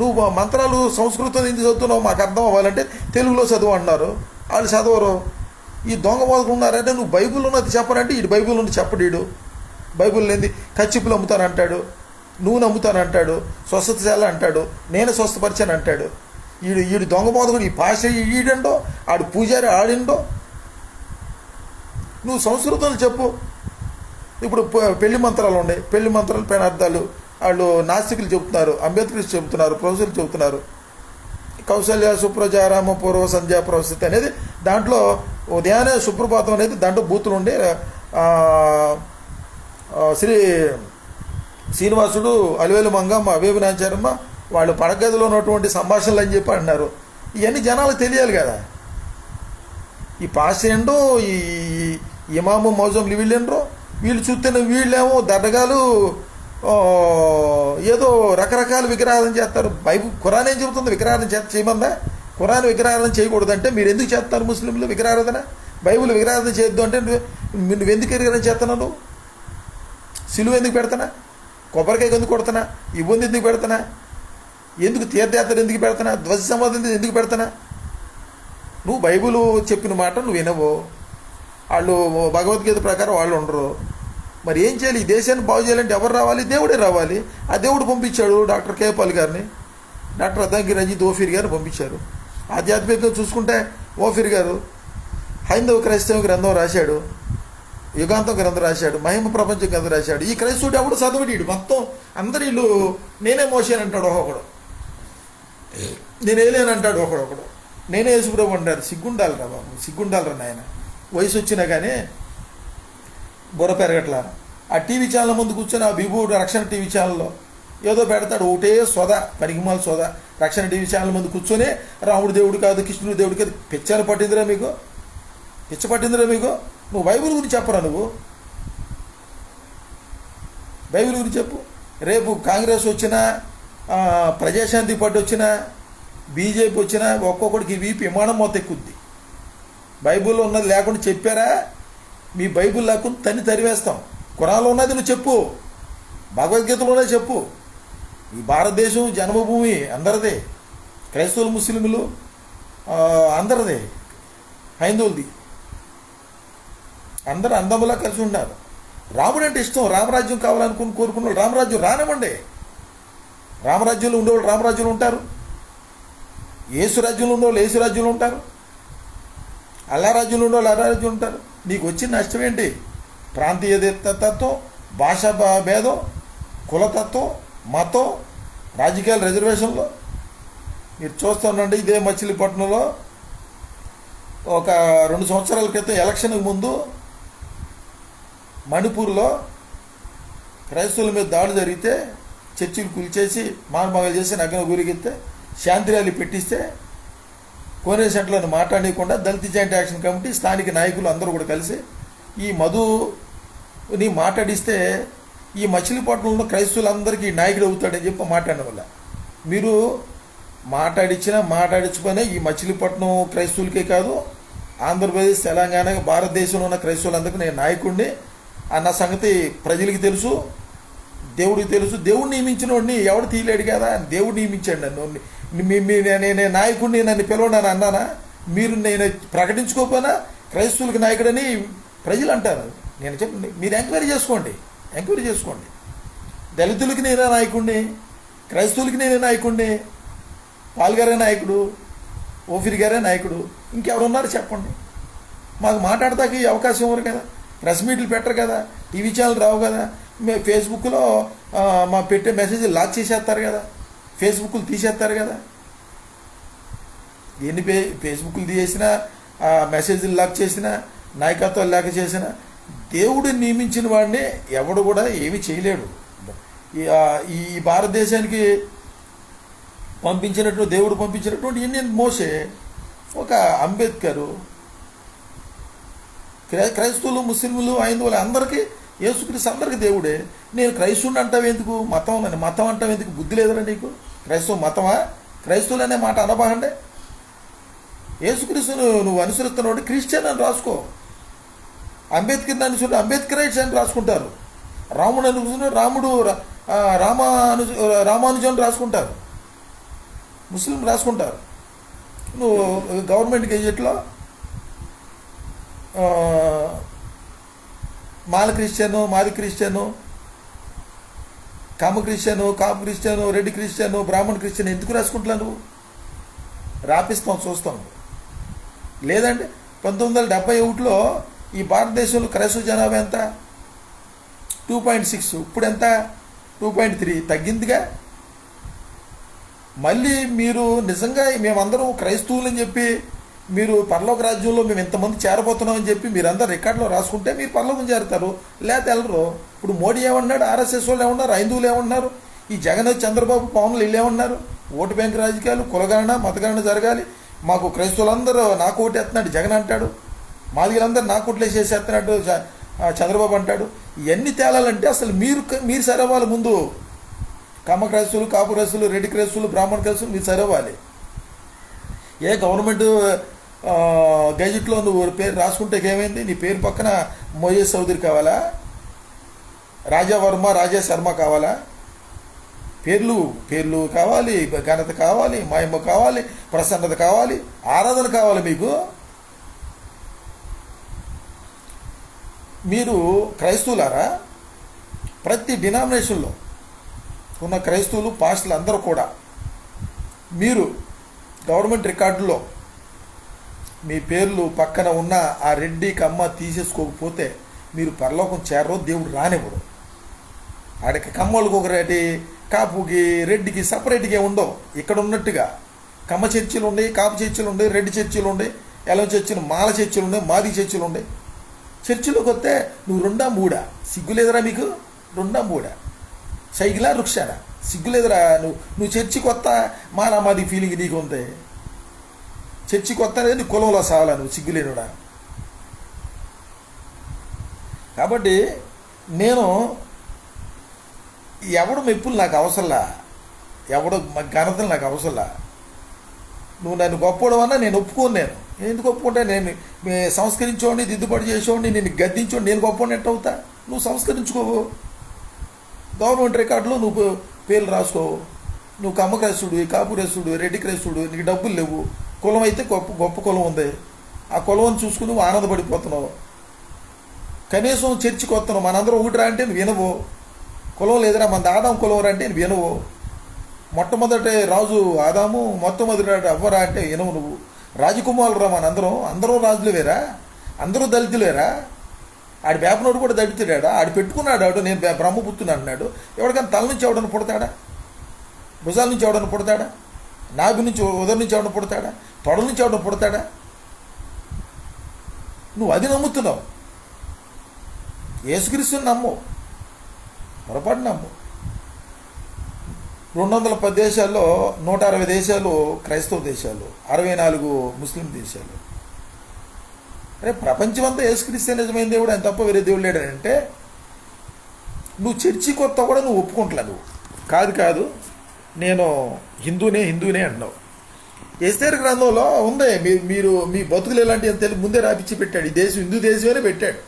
నువ్వు మంత్రాలు సంస్కృతం ఎందుకు చదువుతున్నావు? మాకు అర్థం అవ్వాలంటే తెలుగులో చదువు అన్నారు. వాళ్ళు చదవరు. ఈ దొంగ బతుకున్నారంటే నువ్వు బైబుల్ ఉన్నది చెప్పనంటే ఈడు బైబుల్ ఉంది చెప్పడీడు. బైబుల్ లేని కచ్చిపులు అమ్ముతానంటాడు, నూనె అమ్ముతానంటాడు, స్వస్థతశాల అంటాడు, నేను స్వస్థపరిచాను అంటాడు. ఈడు దొంగ బోధకుడు, ఈ పాష ఈడండో, ఆడు పూజారి ఆడిండో. నువ్వు సంస్కృతంలో చెప్పు. ఇప్పుడు పెళ్లి మంత్రాలు ఉన్నాయి, పెళ్లి మంత్రాలు పైన అర్థాలు వాళ్ళు నాస్తికులు చెబుతున్నారు, అంబేద్కర్ చెబుతున్నారు, ప్రొఫెసర్లు చెబుతున్నారు. కౌశల్య సుప్రజారామ పూర్వ సంధ్యా ప్రవస్థితి అనేది దాంట్లో ఉదయాన్నే సుప్రభాతం అనేది దాంట్లో బూతులు ఉండే శ్రీనివాసుడు, అలివేలు మంగమ్మ, అవేవి నాంచారమ్మ వాళ్ళు పడగదిలో ఉన్నటువంటి సంభాషణలు అని చెప్పి అన్నారు. ఇవన్నీ జనాలకు తెలియాలి కదా. ఈ పాస్ ఏంటో, ఈ ఇమాము మౌజంలు వీళ్ళేండ్రో, వీళ్ళు చూస్తున్న వీళ్ళేమో దర్గాలు ఏదో రకరకాల విగ్రహాలను చేస్తారు. ఖురాన్ ఏం చెబుతుంది? విగ్రహాలను చేయమందా? ఖురాన్ విగ్రహాలను చేయకూడదంటే మీరు ఎందుకు చేస్తారు? ముస్లింలు విగ్రహారాధన, బైబుల్ విగ్రహారాధన చేయొద్దు అంటే నువ్వెందుకు విగ్రహం చేస్తున్నావు? నువ్వు సిలువ ఎందుకు పెడతానా? కొబ్బరికాయ ఎందుకు కొడుతున్నా? ఇబ్బంది ఎందుకు పెడతానా? ఎందుకు తీర్థయాత్ర ఎందుకు పెడతానా? ధ్వజ సమాధి ఎందుకు పెడతానా? నువ్వు బైబుల్ చెప్పిన మాట నువ్వు వినవు, వాళ్ళు భగవద్గీత ప్రకారం వాళ్ళు ఉండరు. మరి ఏం చేయాలి? ఈ దేశాన్ని బాగు చేయాలంటే ఎవరు రావాలి? దేవుడే రావాలి. ఆ దేవుడు పంపించాడు డాక్టర్ కేపాల్ గారిని, డాక్టర్ అద్దంకి రంజిత్ ఓఫీర్ గారిని పంపించారు. ఆధ్యాత్మికంగా చూసుకుంటే ఓఫీర్ గారు హైందవ క్రైస్తవ గ్రంథం రాశాడు, యుగాంతం గ్రంథం రాశాడు, మహిమ ప్రపంచం గ్రంథం రాశాడు. ఈ క్రైస్తవుడు ఎవడు చదవడీడు మొత్తం అందరు వీళ్ళు నేనే మోసాను అంటాడు ఒకడు, నేనేలేనంటాడు ఒకడొకడు, నేనే యేసుప్రభు అంటారు. సిగ్గుండాలిరా బాబు, సిగ్గుండాలిరా నాయన. వయసు వచ్చినా కానీ బుర్ర పెరగట్లా. ఆ టీవీ ఛానల్ ముందు కూర్చొని ఆ విభూడు రక్షణ టీవీ ఛానల్లో ఏదో పెడతాడు, ఒకటే సోదా, పరిగిమాల సోదా. రక్షణ టీవీ ఛానల్ ముందు కూర్చొని రాముడు దేవుడు కాదు, కృష్ణుడు దేవుడు కాదు. పిచ్చాను పట్టిందిరా మీకు, పిచ్చ పట్టిందిరా మీకు. నువ్వు బైబిల్ గురించి చెప్పరా? నువ్వు బైబిల్ గురించి చెప్పు. రేపు కాంగ్రెస్ వచ్చినా, ప్రజాశాంతి పార్టీ వచ్చినా, బీజేపీ వచ్చినా ఒక్కొక్కడికి వీపి విమానం మొత్తం ఎక్కుద్ది. బైబిల్లో ఉన్నది లేకుండా చెప్పారా? మీ బైబిల్ లేకుండా తరివేస్తాం. ఖురాన్లో ఉన్నది నువ్వు చెప్పు, భగవద్గీతలోనే చెప్పు. ఈ భారతదేశం జన్మభూమి అందరిదే, క్రైస్తవులు ముస్లింలు అందరిదే, హైందవులది, అందరూ అందములా కలిసి ఉన్నారు. రాముడు అంటే ఇష్టం, రామరాజ్యం కావాలనుకుని కోరుకున్న రామరాజ్యం రానివ్వండి. రామరాజ్యంలో ఉండేవాళ్ళు రామరాజ్యంలో ఉంటారు, యేసు రాజ్యంలో ఉండేవాళ్ళు యేసు రాజ్యంలో ఉంటారు, అల్లా రాజ్యంలో ఉండేవాళ్ళు అల్లా రాజ్యంలో ఉంటారు. నీకు వచ్చిన నష్టం ఏంటి? ప్రాంతీయతత్వం, భాషా భేదం, కులతత్వం, మతం, రాజకీయాల రిజర్వేషన్లో. మీరు చూస్తానండి, ఇదే మచిలీపట్నంలో ఒక 2 సంవత్సరాల క్రితం ఎలక్షన్కి ముందు మణిపూర్లో క్రైస్తవుల మీద దాడులు జరిగితే, చర్చిలు కూల్చేసి మానభంగాలు చేసి నగ్న గురిగిస్తే, శాంతి ర్యాలీ పెట్టిస్తే కోనే సెంటర్లను మాట్లాడకుండా దళిత జాయింట్ యాక్షన్ కమిటీ స్థానిక నాయకులు అందరూ కూడా కలిసి ఈ మధుని మాట్లాడిస్తే ఈ మచిలీపట్నంలో క్రైస్తవులందరికీ నాయకుడు అవుతాడని చెప్పి మాట్లాడిన వల్ల మీరు మాట్లాడించుకునే ఈ మచిలీపట్నం క్రైస్తవులకే కాదు, ఆంధ్రప్రదేశ్, తెలంగాణ, భారతదేశంలో ఉన్న క్రైస్తవులందరికీ నేను నాయకుడిని అన్న సంగతి ప్రజలకి తెలుసు, దేవుడికి తెలుసు. దేవుడు నియమించిన వాడిని ఎవడు తీయలేడు కదా, దేవుడు నియమించాడు నన్ను. నేను నాయకుడిని, నన్ను పిలవడాని అన్నానా? మీరు నేను ప్రకటించుకోకపోయినా క్రైస్తవులకి నాయకుడని ప్రజలు అంటారు. నేను చెప్పండి, మీరు ఎంక్వైరీ చేసుకోండి. దళితులకి నేనే నాయకుడిని, క్రైస్తవులకి నేనే నాయకుడిని, పాల్ గారే నాయకుడు, ఓఫీర్ గారే నాయకుడు, ఇంకెవరున్నారు చెప్పండి. మాకు మాట్లాడతాకి అవకాశం ఇవ్వరు కదా, ప్రెస్ మీట్లు పెట్టరు కదా, టీవీ ఛానల్ రావు కదా, మేము ఫేస్బుక్లో మా పెట్టే మెసేజ్ లాక్ చేసేస్తారు కదా, ఫేస్బుక్లు తీసేస్తారు కదా. ఎన్ని ఫేస్బుక్లు తీసేసినా, మెసేజ్లు లాక్ చేసినా, నాయకత్వాలు లేక చేసినా, దేవుడు నియమించిన వాడిని ఎవడు కూడా ఏమీ చేయలేడు. ఈ భారతదేశానికి దేవుడు పంపించినటువంటి ఇండియన్ మోసే, ఒక అంబేద్కరు, క్రైస్తవులు, ముస్లింలు, హైందవులు అందరికీ యేసుక్రీస్తు అందరికీ దేవుడే. నేను క్రైస్తవుని అంటావు ఎందుకు? మతం అంటావు ఎందుకు? బుద్ధి లేదురా నీకు? క్రైస్తవ మతమా? క్రైస్తవులు అనే మాట అనబాగండే. యేసుక్రీస్తును నువ్వు అనుసరిస్తున్నావు క్రిస్టియన్ అని రాసుకో. అంబేద్కర్ని అనుసరి అంబేద్కరైట్స్ అని రాసుకుంటారు. రాముడు అనుసరి రామానుజన్ రాసుకుంటారు, ముస్లిం రాసుకుంటారు. నువ్వు గవర్నమెంట్ గెజెట్లో మాల క్రిస్టియను, మాది క్రిస్టియను, కమ్మ క్రిస్టియను, కాపు క్రిస్టియను, రెడ్డి క్రిస్టియను, బ్రాహ్మణ్ క్రిస్టియన్ ఎందుకు రాసుకుంటున్నా? నువ్వు రాపిస్తాం, చూస్తాం. లేదంటే 1971లో ఈ భారతదేశంలో క్రైస్తవ జనాభా ఎంత? 2.6. ఇప్పుడు ఎంత? 2.3. తగ్గిందిగా. మళ్ళీ మీరు నిజంగా మేమందరం క్రైస్తవులని చెప్పి మీరు పరలోక రాజ్యంలో మేము ఇంతమంది చేరబోతున్నామని చెప్పి మీరందరూ రికార్డులో రాసుకుంటే మీరు పరలోకం చేరుతారు, లేకపోతే వెళ్ళరు. ఇప్పుడు మోడీ ఏమన్నాడు? ఆర్ఎస్ఎస్ వాళ్ళు ఏమన్నారు? హైందువులు ఏమన్నారు? ఈ జగన్, చంద్రబాబు, పవన్లు వీళ్ళు ఏమన్నారు? ఓటు బ్యాంక్ రాజకీయాలు, కులగణన, మతగణన జరగాలి, మాకు క్రైస్తవులందరూ నాకు ఓటు వేస్తున్నాడు జగన్ అంటాడు, మాదిగలందరూ నాకు ఓట్లు వేసేస్తున్నాడు చంద్రబాబు అంటాడు. ఇవన్నీ తేలాలంటే అసలు మీరు సరవాలి. ముందు కమ్మ క్రైస్తవులు, కాపు క్రైస్తవులు, రెడ్డి క్రైస్తవులు, బ్రాహ్మణ క్రైస్తవులు మీరు సరవాలి. ఏ గవర్నమెంట్ గెజెట్లో నువ్వు పేరు రాసుకుంటే ఏమైంది? నీ పేరు పక్కన మోజేస్ చౌదరి కావాలా? రాజా వర్మ, రాజా శర్మ కావాలా? పేర్లు కావాలి, ఘనత కావాలి, మహిమ కావాలి, ప్రసన్నత కావాలి, ఆరాధన కావాలి. మీరు క్రైస్తవులారా, ప్రతి డినామినేషన్లో ఉన్న క్రైస్తవులు, పాస్టర్లు అందరూ కూడా మీరు గవర్నమెంట్ రికార్డులో మీ పేర్లు పక్కన ఉన్న ఆ రెడ్డి, కమ్మ తీసేసుకోకపోతే మీరు పరలోకం చేరరు, దేవుడు రానివ్వడు. ఆడికి కమ్మోళ్ళకి ఒక రేటి, కాపుకి, రెడ్డికి సపరేట్గా ఉండవు. ఇక్కడ ఉన్నట్టుగా కమ్మ చర్చిలు ఉన్నాయి, కాపు చర్చిలు ఉన్నాయి, రెడ్డి చర్చిలు ఉన్నాయి, ఎలం చర్చిలు, మాల చర్చిలు ఉన్నాయి, మాది చర్చిలు ఉన్నాయి. చర్చిలోకి వస్తే నువ్వు 2 3 సిగ్గులేదురా మీకు? 2 3 సైకిలా, రుక్షానా? సిగ్గులేదురా? నువ్వు చర్చి కొత్త, మాది ఫీలింగ్ నీకు ఉంది. చర్చి కొత్త అనేది నీ కులంలో సావాలా? నువ్వు సిగ్గులేనుడా? కాబట్టి నేను ఎవడు మెప్పులు నాకు అవసరంలా, ఎవడు ఘనతలు నాకు అవసరంలా. నువ్వు నన్ను గొప్పవన్నా నేను ఒప్పుకోను. నేను ఎందుకు ఒప్పుకుంటా? నేను సంస్కరించోండి, దిద్దుబాటు చేసేవాడిని, నేను గద్దించోండి, నేను గొప్పవాడిని ఎట్ట అవుతా? నువ్వు సంస్కరించుకోవు. గవర్నమెంట్ రికార్డులో నువ్వు పేర్లు రాసుకో. నువ్వు కమ్మ క్రైస్తుడు, కాపు క్రైస్తుడు, రెడ్డి క్రైస్తుడు, నీకు డబ్బులు లేవు, కులం అయితే గొప్ప గొప్ప కులం ఉంది, ఆ కులం చూసుకుని నువ్వు ఆనందపడిపోతున్నావు. కనీసం చర్చికి వస్తున్నావు, మనందరం ఒకటిరా అంటే నువ్వు వినవు. కులం లేదురా మన ఆదాం కులం రా అంటే నువ్వు వినవు. మొట్టమొదటి రాజు ఆదాము, మొట్టమొదటి అవ్వరా అంటే వినవు నువ్వు. రాజకుమారులు రా అందరూ రాజులు వేరా, అందరూ దళితులేరా. ఆడి వేపనోడు కూడా దళితుడాడా, ఆడు పెట్టుకున్నాడు ఆడు నేను బ్రహ్మపుత్రుని అన్నాడు. ఎవరికైనా తల నుంచి ఎవడన్నా పుడతాడా, భుజాల నుంచి ఎవడన్నా పుడతాడా, నాభి నుంచి ఉదయం నుంచి ఎవడన్నా పుడతాడా, తొడల నుంచి ఎవడన్నా పుడతాడా? నువ్వు అది నమ్ముతున్నావు. యేసుక్రీస్తుని నమ్ము, పొరపాటు నమ్ము. 210 దేశాల్లో 160 దేశాలు క్రైస్తవ దేశాలు, 64 ముస్లిం దేశాలు. అరే ప్రపంచమంతా యేసుక్రీస్తే నిజమైన దేవుడు, ఆయన తప్ప వేరే దేవుడు లేడంటే నువ్వు చర్చి కొత్త కూడా నువ్వు ఒప్పుకుంటలా. నువ్వు కాదు నేను హిందూనే అంటున్నావు. ఎస్తేరు గ్రంథంలో ఉంది, మీరు మీ బతుకులు ఎలాంటి అని తెలిసి ముందే రాపిచ్చి పెట్టాడు. ఈ దేశం హిందూ దేశమేనే పెట్టాడు.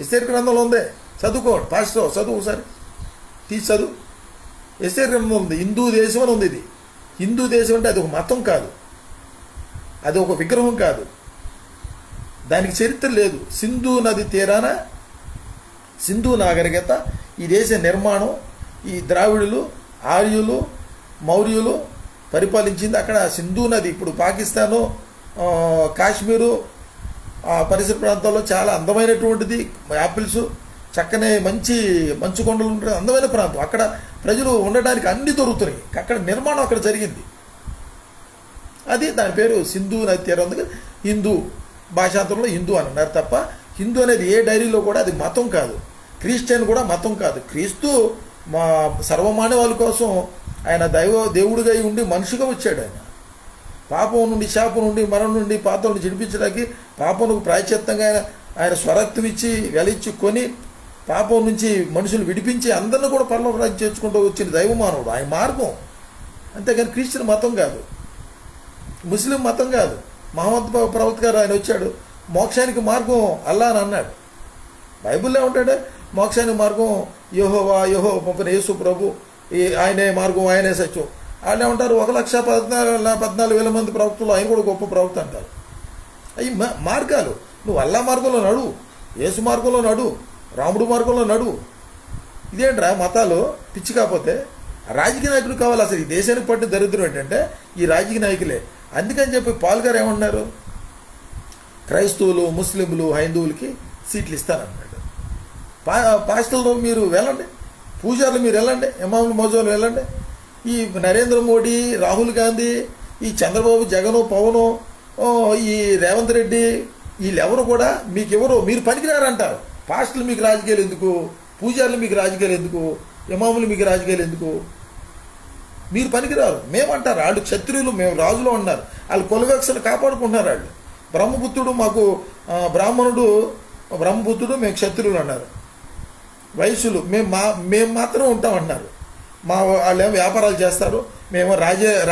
ఎస్తేరు గ్రంథంలో ఉంది, చదువుకోండి. పాస్టర్ చదువు ఒకసారి తీసి చదువు. ఎస్తేరు గ్రంథంలో ఉంది, హిందూ దేశం అని ఉంది. ఇది హిందూ దేశం అంటే అది ఒక మతం కాదు, అది ఒక విగ్రహం కాదు, దానికి చరిత్ర లేదు. సింధు నది తీరాన సింధు నాగరికత, ఈ దేశ నిర్మాణం ఈ ద్రావిడులు, ఆర్యులు, మౌర్యులు పరిపాలించింది. అక్కడ సింధు నది ఇప్పుడు పాకిస్తాను, కాశ్మీరు పరిసర ప్రాంతాల్లో చాలా అందమైనటువంటిది. యాపిల్స్, చక్కనే మంచు కొండలు ఉండే అందమైన ప్రాంతం. అక్కడ ప్రజలు ఉండడానికి అన్ని దొరుకుతున్నాయి. అక్కడ నిర్మాణం అక్కడ జరిగింది. అది దాని పేరు సింధు నది తీరం. అందుకే హిందూ భాషాంతరంలో హిందూ అని అన్నారు తప్ప హిందూ అనేది ఏ డైరీలో కూడా అది మతం కాదు. క్రిస్టియన్ కూడా మతం కాదు. క్రీస్తు మా సర్వమానవాళి కోసం ఆయన దేవుడిగా ఉండి మనిషిగా వచ్చాడు. ఆయన పాపం నుండి, శాపం నుండి, మరణం నుండి, పాపం నుండి విడిపించడానికి, పాపమునకు ప్రాయశ్చిత్తంగా ఆయన స్వరక్తం ఇచ్చి వెలిచ్చి కొని పాపం నుంచి మనుషులు విడిపించి అందరిని కూడా పరలోక రాజ్యం చేర్చుకుంటూ వచ్చిన దైవమానవుడు. ఆయన మార్గం, అంతేగాని క్రిస్టియన్ మతం కాదు, ముస్లిం మతం కాదు. మహమ్మద్ ప్రవక్త గారు ఆయన వచ్చాడు, మోక్షానికి మార్గం అల్లా అని అన్నాడు. బైబిల్లో ఏమంటాడే, మోక్షానికి మార్గం యెహోవా పంపిన యేసు ప్రభు, ఆయనే మార్గం, ఆయనే సత్యం. వాళ్ళు ఏమంటారు, 1,14,000 మంది ప్రవక్తలు, ఆయన కూడా గొప్ప ప్రవక్త అంటారు. అవి మార్గాలు. నువ్వు అల్లా మార్గంలో నడువు, యేసు మార్గంలో నడువు, రాముడు మార్గంలో నడువు. ఇదేంట్రా మతాలు పిచ్చి. కాకపోతే రాజకీయ నాయకులు కావాలి. అసలు ఈ దేశానికి పట్టిన దరిద్రం ఏంటంటే ఈ రాజకీయ నాయకులే. అందుకని చెప్పి పాల్ గారు ఏమన్నారు, క్రైస్తవులు, ముస్లింలు, హైందువులకి సీట్లు ఇస్తానన్నాడు. పాస్టర్లు మీరు వెళ్ళండి, పూజారులు మీరు వెళ్ళండి, ఇమాములు మౌజాలు వెళ్ళండి. ఈ నరేంద్ర మోడీ, రాహుల్ గాంధీ, ఈ చంద్రబాబు, జగను, పవను, ఈ రేవంత్ రెడ్డి, వీళ్ళెవరు కూడా మీకెవరు, మీరు పనికిరారంటారు. పాస్టర్లు మీకు రాజకీయాలు ఎందుకు, పూజారులు మీకు రాజకీయాలు ఎందుకు, ఇమాములు మీకు రాజకీయాలు ఎందుకు, మీరు పనికిరారు మేమంటారు. వాళ్ళు క్షత్రియులు, మేము రాజులు అన్నారు. వాళ్ళు కులవేక్షను కాపాడుకుంటున్నారు. వాళ్ళు బ్రహ్మపుత్రుడు, మాకు బ్రహ్మపుత్రుడు, మేము క్షత్రియులు అన్నారు. వైశ్యులు మేము మాత్రం ఉంటామన్నారు. వాళ్ళు ఏమో వ్యాపారాలు చేస్తారు, మేము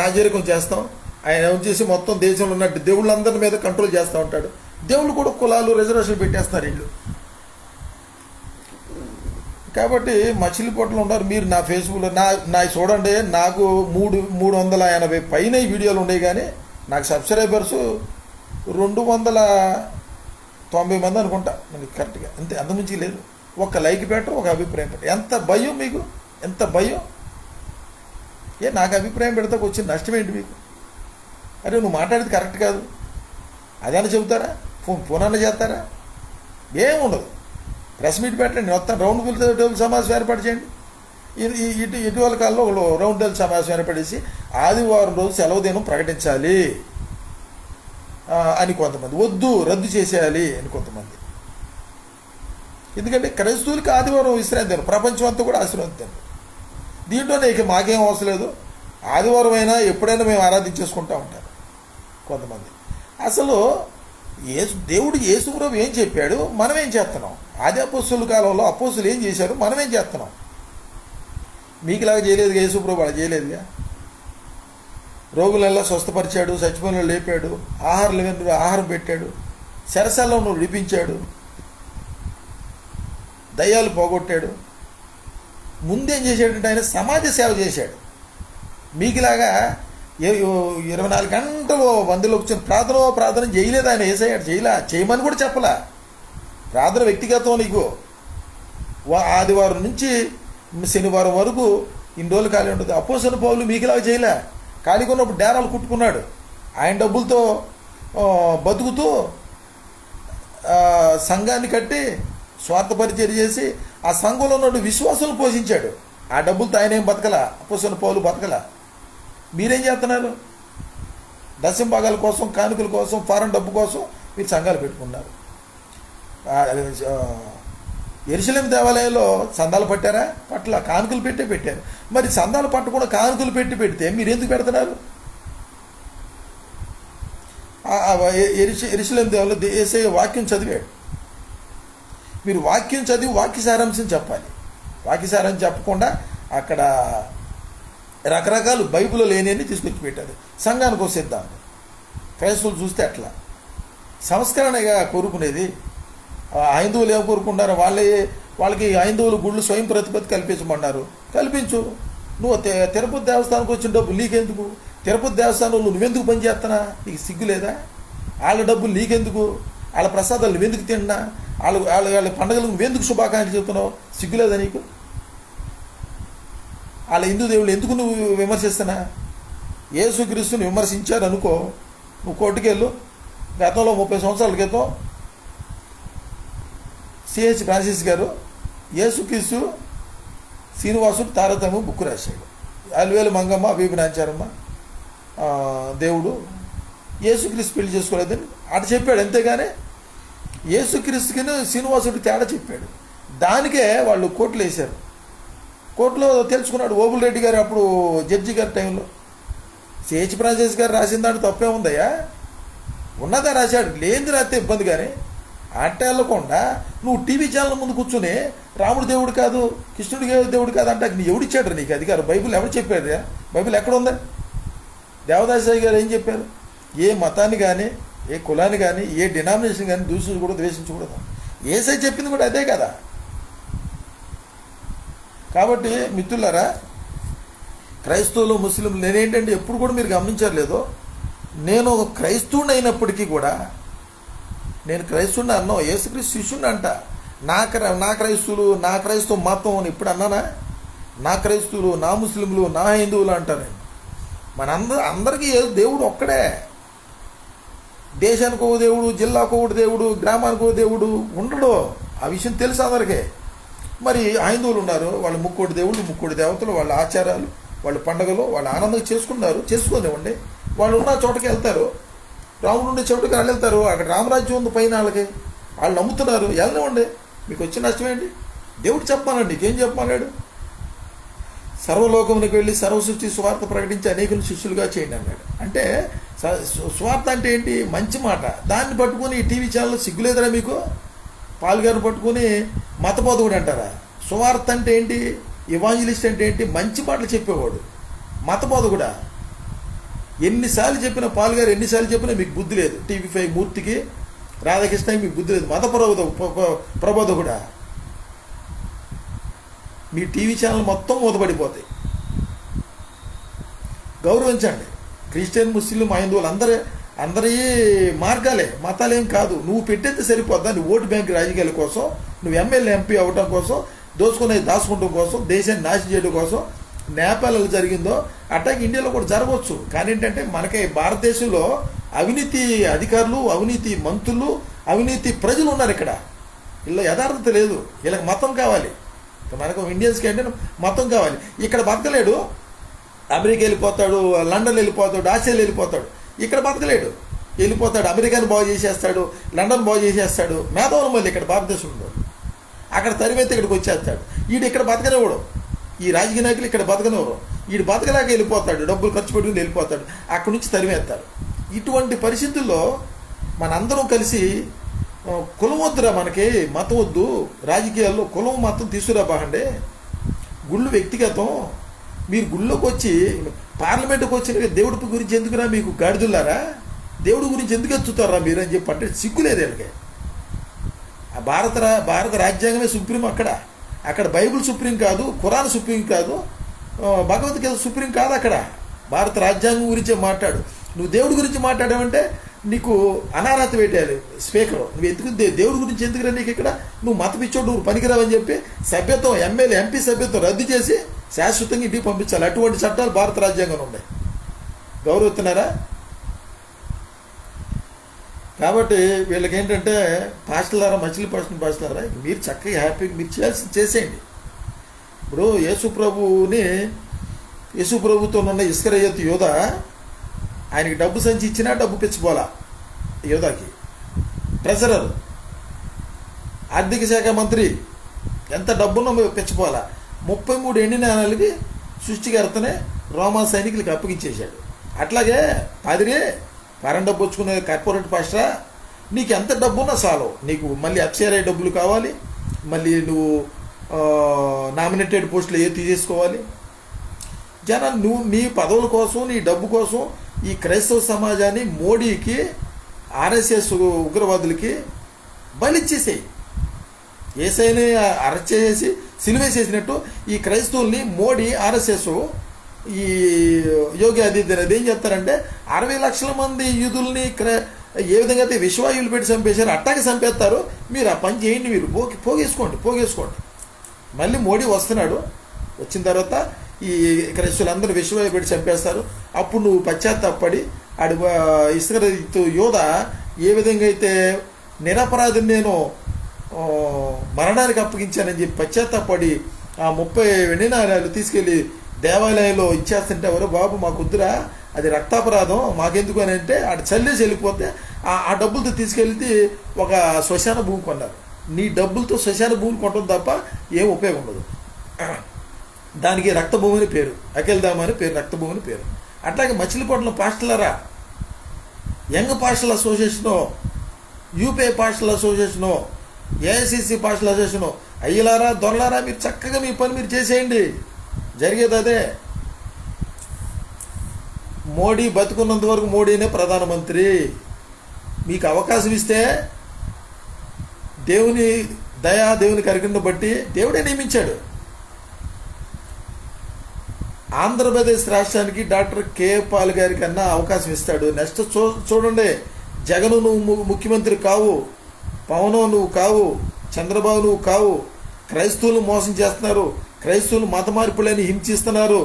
రాజరికం చేస్తాం. ఆయన ఏం చేసి మొత్తం దేశంలో ఉన్నట్టు దేవుళ్ళందరి మీద కంట్రోల్ చేస్తూ ఉంటాడు. దేవుళ్ళు కూడా కులాలు, రిజర్వేషన్లు పెట్టేస్తున్నారు వీళ్ళు. కాబట్టి మచిలీపట్నంలో ఉన్నారు మీరు. నా ఫేస్బుక్లో నా చూడండి, నాకు 380 పైన వీడియోలు ఉన్నాయి, కానీ నాకు సబ్స్క్రైబర్స్ 290 మంది అనుకుంటా మనకి కరెక్ట్గా, అంతే, అంతకుమించి లేదు. ఒక లైక్ పెట్టరు, ఒక అభిప్రాయం పెట్టరు. ఎంత భయం మీకు, ఎంత భయం. నాకు అభిప్రాయం పెడతాకు వచ్చిన నష్టం ఏంటి మీకు? అరే నువ్వు మాట్లాడేది కరెక్ట్ కాదు అదైనా చెబుతారా, ఫోన్ అన్న చేస్తారా? ఏముండదు. ప్రెస్ మీట్ పెట్టండి, మొత్తం రౌండ్ టేబుల్ సమావేశం ఏర్పాటు చేయండి. ఇటీవల కాలంలో రౌండ్ టేబుల్ సమావేశం ఏర్పడేసి ఆదివారం రోజు సెలవు దినం ప్రకటించాలి అని కొంతమంది, వద్దు రద్దు చేసేయాలి అని కొంతమంది. ఎందుకంటే క్రైస్తవులకి ఆదివారం విశ్రాంతి దినం, ప్రపంచం అంతా కూడా విశ్రాంతి దినం. దీంట్లోనే ఇక మాకేం అవసరం లేదు, ఆదివారం అయినా ఎప్పుడైనా మేము ఆరాధించేసుకుంటూ ఉంటారు కొంతమంది. అసలు దేవుడు యేసుప్రభు ఏం చెప్పాడు, మనం ఏం చేస్తున్నాం? ఆది అపోస్తుల కాలంలో అపోస్తులు ఏం చేశారు, మనం ఏం చేస్తున్నాం? మీకులాగా చేయలేదుగా యేసుప్రభు, అలా చేయలేదుగా. రోగులెల్లా స్వస్థపరిచాడు, చచ్చిపోయిన లేపాడు, ఆహారం పెట్టాడు, చెరసాలలో విడిపించాడు, దయ్యాలు పోగొట్టాడు, ముందేం చేశాడంటే ఆయన సమాజ సేవ చేశాడు. మీకులాగా 24 గంటలు మందిలో కూర్చొని ప్రార్థన చేయలేదు ఆయన. ఏసయ్యాడు చేయమని కూడా చెప్పలా. ప్రార్థన వ్యక్తిగతం. నీకు ఆదివారం నుంచి శనివారం వరకు ఇన్ని రోజులు ఖాళీ ఉంటుంది. అపోస్తలుడైన పౌలు మీకులాగా చేయలే. ఖాళీగా ఉన్నప్పుడు డేరాలు కుట్టుకున్నాడు. ఆయన డబ్బులతో బతుకుతూ సంఘాన్ని కట్టి స్వార్థ పరిచర్య చేసి ఆ సంఘంలో ఉన్న విశ్వాసాలను పోషించాడు. ఆ డబ్బులతో ఆయన ఏం బతకలా. అపోస్తలుడైన పౌలు బతకలా. మీరేం చేస్తున్నారు? దశంభాగాల కోసం, కానుకల కోసం, ఫారెన్ డబ్బు కోసం మీరు సంఘాలు పెట్టుకున్నారు. యెరూషలేము దేవాలయంలో సందాలు పట్టారా? పట్ల. కానుకలు పెట్టారు. మరి సందాలు పట్టకుండా కానుకలు పెడితే మీరు ఎందుకు పెడుతున్నారు? యెరూషలేము దేవాలయంలో యేసయ్య వాక్యం చదివాడు. మీరు వాక్యం చదివి వాక్య సారాంశం చెప్పాలి. వాక్య సారాంశం చెప్పకుండా అక్కడ రకరకాలు బైబిల్లో లేని తీసుకొచ్చి పెట్టారు. సంఘానికి వస్తేద్దాం. క్రైస్తవులు చూస్తే అట్లా సంస్కరణగా కోరుకునేది. హైందువులు ఏం కోరుకుంటారు? వాళ్ళకి హైందువులు గుళ్ళు స్వయం ప్రతిపత్తి కల్పించమన్నారు. కల్పించు. నువ్వు తిరుపతి దేవస్థానానికి వచ్చిన డబ్బులు నీకెందుకు? తిరుపతి దేవస్థానంలో నువ్వెందుకు పని చేస్తున్నా? నీకు సిగ్గు లేదా? వాళ్ళ డబ్బులు నీకెందుకు? వాళ్ళ ప్రసాదాలు నువ్వెందుకు తిన్నా? వాళ్ళ పండుగలకు నువ్వెందుకు శుభాకాంక్షలు చెప్తున్నావు? సిగ్గు లేదా నీకు? వాళ్ళ హిందూ దేవుళ్ళు ఎందుకు నువ్వు విమర్శిస్తున్నా? యేసుక్రీస్తుని విమర్శించారు అనుకో, నువ్వు కోర్టుకెళ్ళు. గతంలో 30 సంవత్సరాల క్రితం సిహెచ్ ఫ్రాన్సిస్ గారు యేసుక్రీస్తు శ్రీనివాసుడు తారతమ్యం బుక్ రాశాడు. అలివేలు మంగమ్మ, అబీబి నాంచారమ్మ దేవుడు యేసుక్రీస్తు పెళ్లి చేసుకోలేదని అటు చెప్పాడు. అంతేగాని యేసుక్రీస్తుకి శ్రీనివాసుడికి తేడా చెప్పాడు. దానికే వాళ్ళు కోర్టులు వేశారు. కోర్టులో తెలుసుకున్నాడు ఓబుల్ రెడ్డి గారు, అప్పుడు జడ్జి గారి టైంలో. సిహెచ్ ఫ్రాన్సిస్ గారు రాసిన దాంట్లో తప్పే ఉందయ్యా? ఉన్నదా రాశాడు. లేనిది రాస్తే ఇబ్బంది. కానీ అట్ట వెళ్ళకుండా నువ్వు టీవీ ఛానల్ ముందు కూర్చుని రాముడు దేవుడు కాదు, కృష్ణుడి దేవుడు కాదు అంటే నీ ఎవడిచ్చాడు నీకు అధికారం? బైబిల్ ఎవరు చెప్పాడు? బైబిల్ ఎక్కడ ఉందా? దేవదాసయ్య గారు ఏం చెప్పారు? ఏ మతాన్ని కానీ, ఏ కులాన్ని కానీ, ఏ డినామినేషన్ కానీ దూషించకూడదు, ద్వేషించకూడదు. యేసయ్య చెప్పింది కూడా అదే కదా. కాబట్టి మిత్రులారా, క్రైస్తవులు, ముస్లింలు, నేనేంటంటే ఎప్పుడు కూడా మీరు గమనించారు లేదో, నేను క్రైస్తవుని అయినప్పటికీ కూడా, నేను క్రైస్తవుని అన్నావు, యేసుక్రీస్తు శిష్యుని అంట. నా క్రైస్తవులు, నా క్రైస్తవ మతం అని ఇప్పుడు అన్నానా? నా క్రైస్తవులు, నా ముస్లింలు, నా హిందువులు అంటాను. అందరికీ దేవుడు ఒక్కడే. దేశానికి ఒక దేవుడు, జిల్లాకు ఒకటి దేవుడు, గ్రామానికి ఒక దేవుడు ఉండడు. ఆ విషయం తెలుసు అందరికీ. మరి హైందువులు ఉన్నారు, వాళ్ళు ముక్కోటి దేవుళ్ళు, ముక్కోటి దేవతలు, వాళ్ళ ఆచారాలు, వాళ్ళ పండుగలు, వాళ్ళు ఆనందంగా చేసుకున్నారు. చేసుకోనివ్వండి. వాళ్ళు ఉన్న చోటకి వెళ్తారు. రాముడు ఉండే చోటకి వాళ్ళు వెళ్తారు. అక్కడ రామరాజ్యం ఉంది పైన. వాళ్ళు నమ్ముతున్నారు. వెళ్ళనివ్వండి. మీకు వచ్చిన నష్టమేంటి? దేవుడు చెప్పమన్నాడు. నీకేం చెప్పమన్నాడు? సర్వలోకమునికి వెళ్ళి సర్వసృష్టి స్వార్థ ప్రకటించి అనేకులు శిష్యులుగా చేయండి అన్నాడు. అంటే స్వార్థ అంటే ఏంటి? మంచి మాట. దాన్ని పట్టుకుని ఈ టీవీ ఛానల్ సిగ్గులేదరా మీకు? పాల్గారు పట్టుకుని మతబోధకుడు అంటారా? సువార్త అంటే ఏంటి? ఇవాంజలిస్ట్ అంటే ఏంటి? మంచి మాటలు చెప్పేవాడు. మతబోధకుడా? ఎన్నిసార్లు చెప్పినా పాల్గారు, ఎన్నిసార్లు చెప్పినా మీకు బుద్ధి లేదు. TV5 మూర్తికి, రాధాకృష్ణకి మీకు బుద్ధి లేదు. మత ప్రబోధకుడా? మీ టీవీ ఛానల్ మొత్తం మూతపడిపోతాయి. గౌరవించండి. క్రిస్టియన్, ముస్లిం, హైందువులు అందరి మార్గాలే, మతాలేం కాదు. నువ్వు పెట్టేది సరిపోద్దా? నువ్వు ఓటు బ్యాంక్ రాజకీయాల కోసం, నువ్వు ఎమ్మెల్యే, ఎంపీ అవ్వడం కోసం, దాచుకోవడం కోసం, దేశాన్ని నాశనం చేయడం కోసం నేపాల్లో జరిగిందో అటాక్ ఇండియాలో కూడా జరగవచ్చు. కానీ ఏంటంటే మనకి భారతదేశంలో అవినీతి అధికారులు, అవినీతి మంత్రులు, అవినీతి ప్రజలు ఉన్నారు. ఇక్కడ ఇలా యథార్థత లేదు. వీళ్ళకి మతం కావాలి. మనకు ఇండియన్స్కి ఏంటంటే మతం కావాలి. ఇక్కడ బతకలేడు. అమెరికా వెళ్ళిపోతాడు, లండన్ వెళ్ళిపోతాడు, ఆస్ట్రేలియా వెళ్ళిపోతాడు. ఇక్కడ బతకలేడు. వెళ్ళిపోతాడు, అమెరికాను బాగు చేసేస్తాడు, లండన్ బాగు చేసేస్తాడు. మేధావులు మళ్ళీ ఇక్కడ భారతదేశంలో అక్కడ తరిమైతే ఇక్కడికి వచ్చేస్తాడు. వీడు ఇక్కడ బతకనివ్వడు. ఈ రాజకీయ నాయకులు ఇక్కడ బతకనివ్వరు. వీడు బతకలేక వెళ్ళిపోతాడు, డబ్బులు ఖర్చు పెట్టుకుని వెళ్ళిపోతాడు. అక్కడి నుంచి తరిమేస్తాడు. ఇటువంటి పరిస్థితుల్లో మనందరం కలిసి కులం వద్దురా, మనకి మతం వద్దు, రాజకీయాల్లో కులం మతం తీసుకురాబాండే, గుళ్ళు వ్యక్తిగతం. మీరు గుళ్ళోకి వచ్చి పార్లమెంట్కి వచ్చిన దేవుడి గురించి ఎందుకురా మీకు గాడిదులారా? దేవుడి గురించి ఎందుకు ఎత్తుతారా మీరు అని చెప్పి అంటే సిగ్గులేదు వీళ్ళకి. భారత రాజ్యాంగమే సుప్రీం. అక్కడ అక్కడ బైబిల్ సుప్రీం కాదు, ఖురాన్ సుప్రీం కాదు, భగవద్గీత సుప్రీం కాదు. అక్కడ భారత రాజ్యాంగం గురించే మాట్లాడు. నువ్వు దేవుడి గురించి మాట్లాడావంటే నీకు అనార్హత పెట్టాలి స్పీకర్. నువ్వు ఎందుకు దేవుడి గురించి ఎందుకురా నీకు ఇక్కడ? నువ్వు మత పిచ్చోడు, నువ్వు పనికిరావని చెప్పి సభ్యత్వం, ఎమ్మెల్యే ఎంపీ సభ్యత్వం రద్దు చేసి శాశ్వతంగా ఇంటికి పంపించాలి. అటువంటి చట్టాలు భారత రాజ్యాంగంలో ఉన్నాయి. గౌరవిస్తున్నారా? కాబట్టి వీళ్ళకి ఏంటంటే పాస్టర్లారా, మచిలీపట్నం పాస్టర్లారా, మీరు చక్కగా హ్యాపీగా మీరు చేయాల్సింది చేసేయండి. ఇప్పుడు యేసు ప్రభుతో ఉన్న ఇస్కరియోతు యోధ, ఆయనకి డబ్బు సంచి ఇచ్చినా డబ్బు పిచ్చిపోలా. యోధాకి ట్రెజరర్, ఆర్థిక శాఖ మంత్రి, ఎంత డబ్బున్నా పిచ్చిపోలా. 33 ఎండిన నాణాలకి సృష్టికర్తనే రోమా సైనికులకి అప్పగించేశాడు. అట్లాగే పాదిరే, ఫారెన్ డబ్బు వచ్చుకునే కార్పొరేట్ పాస్టరా, నీకు ఎంత డబ్బున్నా చాలు. నీకు మళ్ళీ ఎఫ్సిఆర్ఐ డబ్బులు కావాలి, మళ్ళీ నువ్వు నామినేటెడ్ పోస్టులు తీసేసుకోవాలి. నువ్వు నీ పదవుల కోసం, నీ డబ్బు కోసం ఈ క్రైస్తవ సమాజాన్ని మోడీకి, ఆర్ఎస్ఎస్ ఉగ్రవాదులకి బలిచ్చేసేయి. ఏసైని అరెస్ట్ చేసేసి సిలువేసేసినట్టు ఈ క్రైస్తవుల్ని మోడీ, ఆర్ఎస్ఎస్, ఈ యోగి ఆదిత్యనాథ్ ఏం చెప్తారంటే 60 లక్షల మంది యూదుల్ని ఏ విధంగా అయితే విశ్వాయువులు పెట్టి చంపేశారు అట్టాగే చంపేస్తారు. మీరు ఆ పని చేయండి, మీరు పోగేసుకోండి. మళ్ళీ మోడీ వస్తున్నాడు, వచ్చిన తర్వాత ఈ క్రైస్తవులందరూ విశ్వాయువు పెట్టి చంపేస్తారు. అప్పుడు నువ్వు పశ్చాత్తాపడి ఆడు ఇస్కరియోతు యోధ ఏ విధంగా అయితే నిరపరాధిని నేను మరణానికి అప్పగించానని చెప్పి పశ్చాత్తాపడి ఆ 30 వెండి నాణాలు తీసుకెళ్ళి దేవాలయంలో ఇచ్చేస్తుంటే, ఎవరో బాబు మాకు వద్దురా, అది రక్తాపరాధం, మాకెందుకు అని అంటే ఆడు చల్లేసి వెళ్ళిపోతే ఆ డబ్బులతో తీసుకెళ్తే ఒక శ్మశాన భూమి కొన్నారు. నీ డబ్బులతో శ్మశాన భూమిని కొనడం తప్ప ఏం ఉపయోగం ఉండదు. దానికి రక్తభూమి అని పేరు, అఖిల్దామ అని పేరు, రక్తభూమి అని పేరు. అట్లాగే మచిలీపట్నం పాస్టర్లరా, యంగ్ పాస్టర్ల అసోసియేషను, యూపీఐ పాస్టర్ల అసోసియేషను, ఏఐసిసి పాస్టర్ల అసోసియేషను, అయ్యలారా, దొరలారా, మీరు చక్కగా మీ పని మీరు చేసేయండి. జరిగేది అదే. మోడీ బతుకున్నంత వరకు మోడీనే ప్రధానమంత్రి. మీకు అవకాశం ఇస్తే దేవుని దయా, దేవుని కరికను బట్టి దేవుడే నియమించాడు. ఆంధ్రప్రదేశ్ రాష్ట్రానికి డాక్టర్ కే పాల్ గారి కన్నా అవకాశం ఇస్తాడు. నెక్స్ట్ చూడండి, జగన్ నువ్వు ముఖ్యమంత్రి కావు, పవన్ నువ్వు కావు, చంద్రబాబు నువ్వు కావు. క్రైస్తవులు మోసం చేస్తున్నారు, క్రైస్తవులు మత మార్పులని హింసిస్తున్నారు,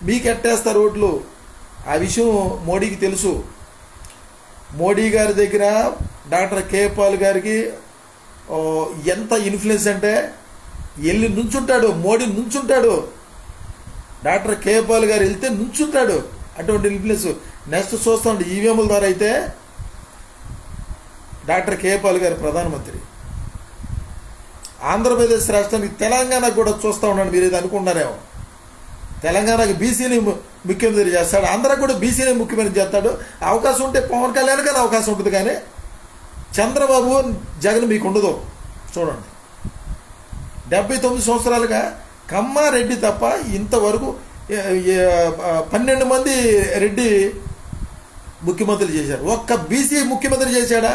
మీకు ఎట్టేస్తారు ఓట్లు. ఆ విషయం మోడీకి తెలుసు. మోడీ గారి దగ్గర డాక్టర్ కే పాల్ గారికి ఎంత ఇన్ఫ్లుయెన్స్ అంటే వెళ్ళి నుంచుంటాడు, మోడీ నుంచుంటాడు. డాక్టర్ కే పాల్ గారు వెళ్తే నుంచుంటాడు, అటువంటి ఇన్ఫ్లుయెన్స్. నెక్స్ట్ చూస్తాం ఈవీఎంల ద్వారా అయితే డాక్టర్ కే పాల్ గారు ప్రధానమంత్రి. ఆంధ్రప్రదేశ్ రాష్ట్రానికి, తెలంగాణకు కూడా చూస్తూ ఉన్నాడు. మీరు ఇది అనుకుంటున్నారేమో, తెలంగాణకి బీసీని ముఖ్యమంత్రి చేస్తాడు, ఆంధ్రాకి కూడా బీసీని ముఖ్యమంత్రి చేస్తాడు. అవకాశం ఉంటే పవన్ కళ్యాణ్ కానీ అవకాశం ఉంటుంది, కానీ చంద్రబాబు, జగన్ మీకు ఉండదు. చూడండి, 79 సంవత్సరాలుగా కమ్మారెడ్డి తప్ప ఇంతవరకు 12 మంది రెడ్డి ముఖ్యమంత్రులు చేశారు. ఒక్క బీసీ ముఖ్యమంత్రి చేశాడా?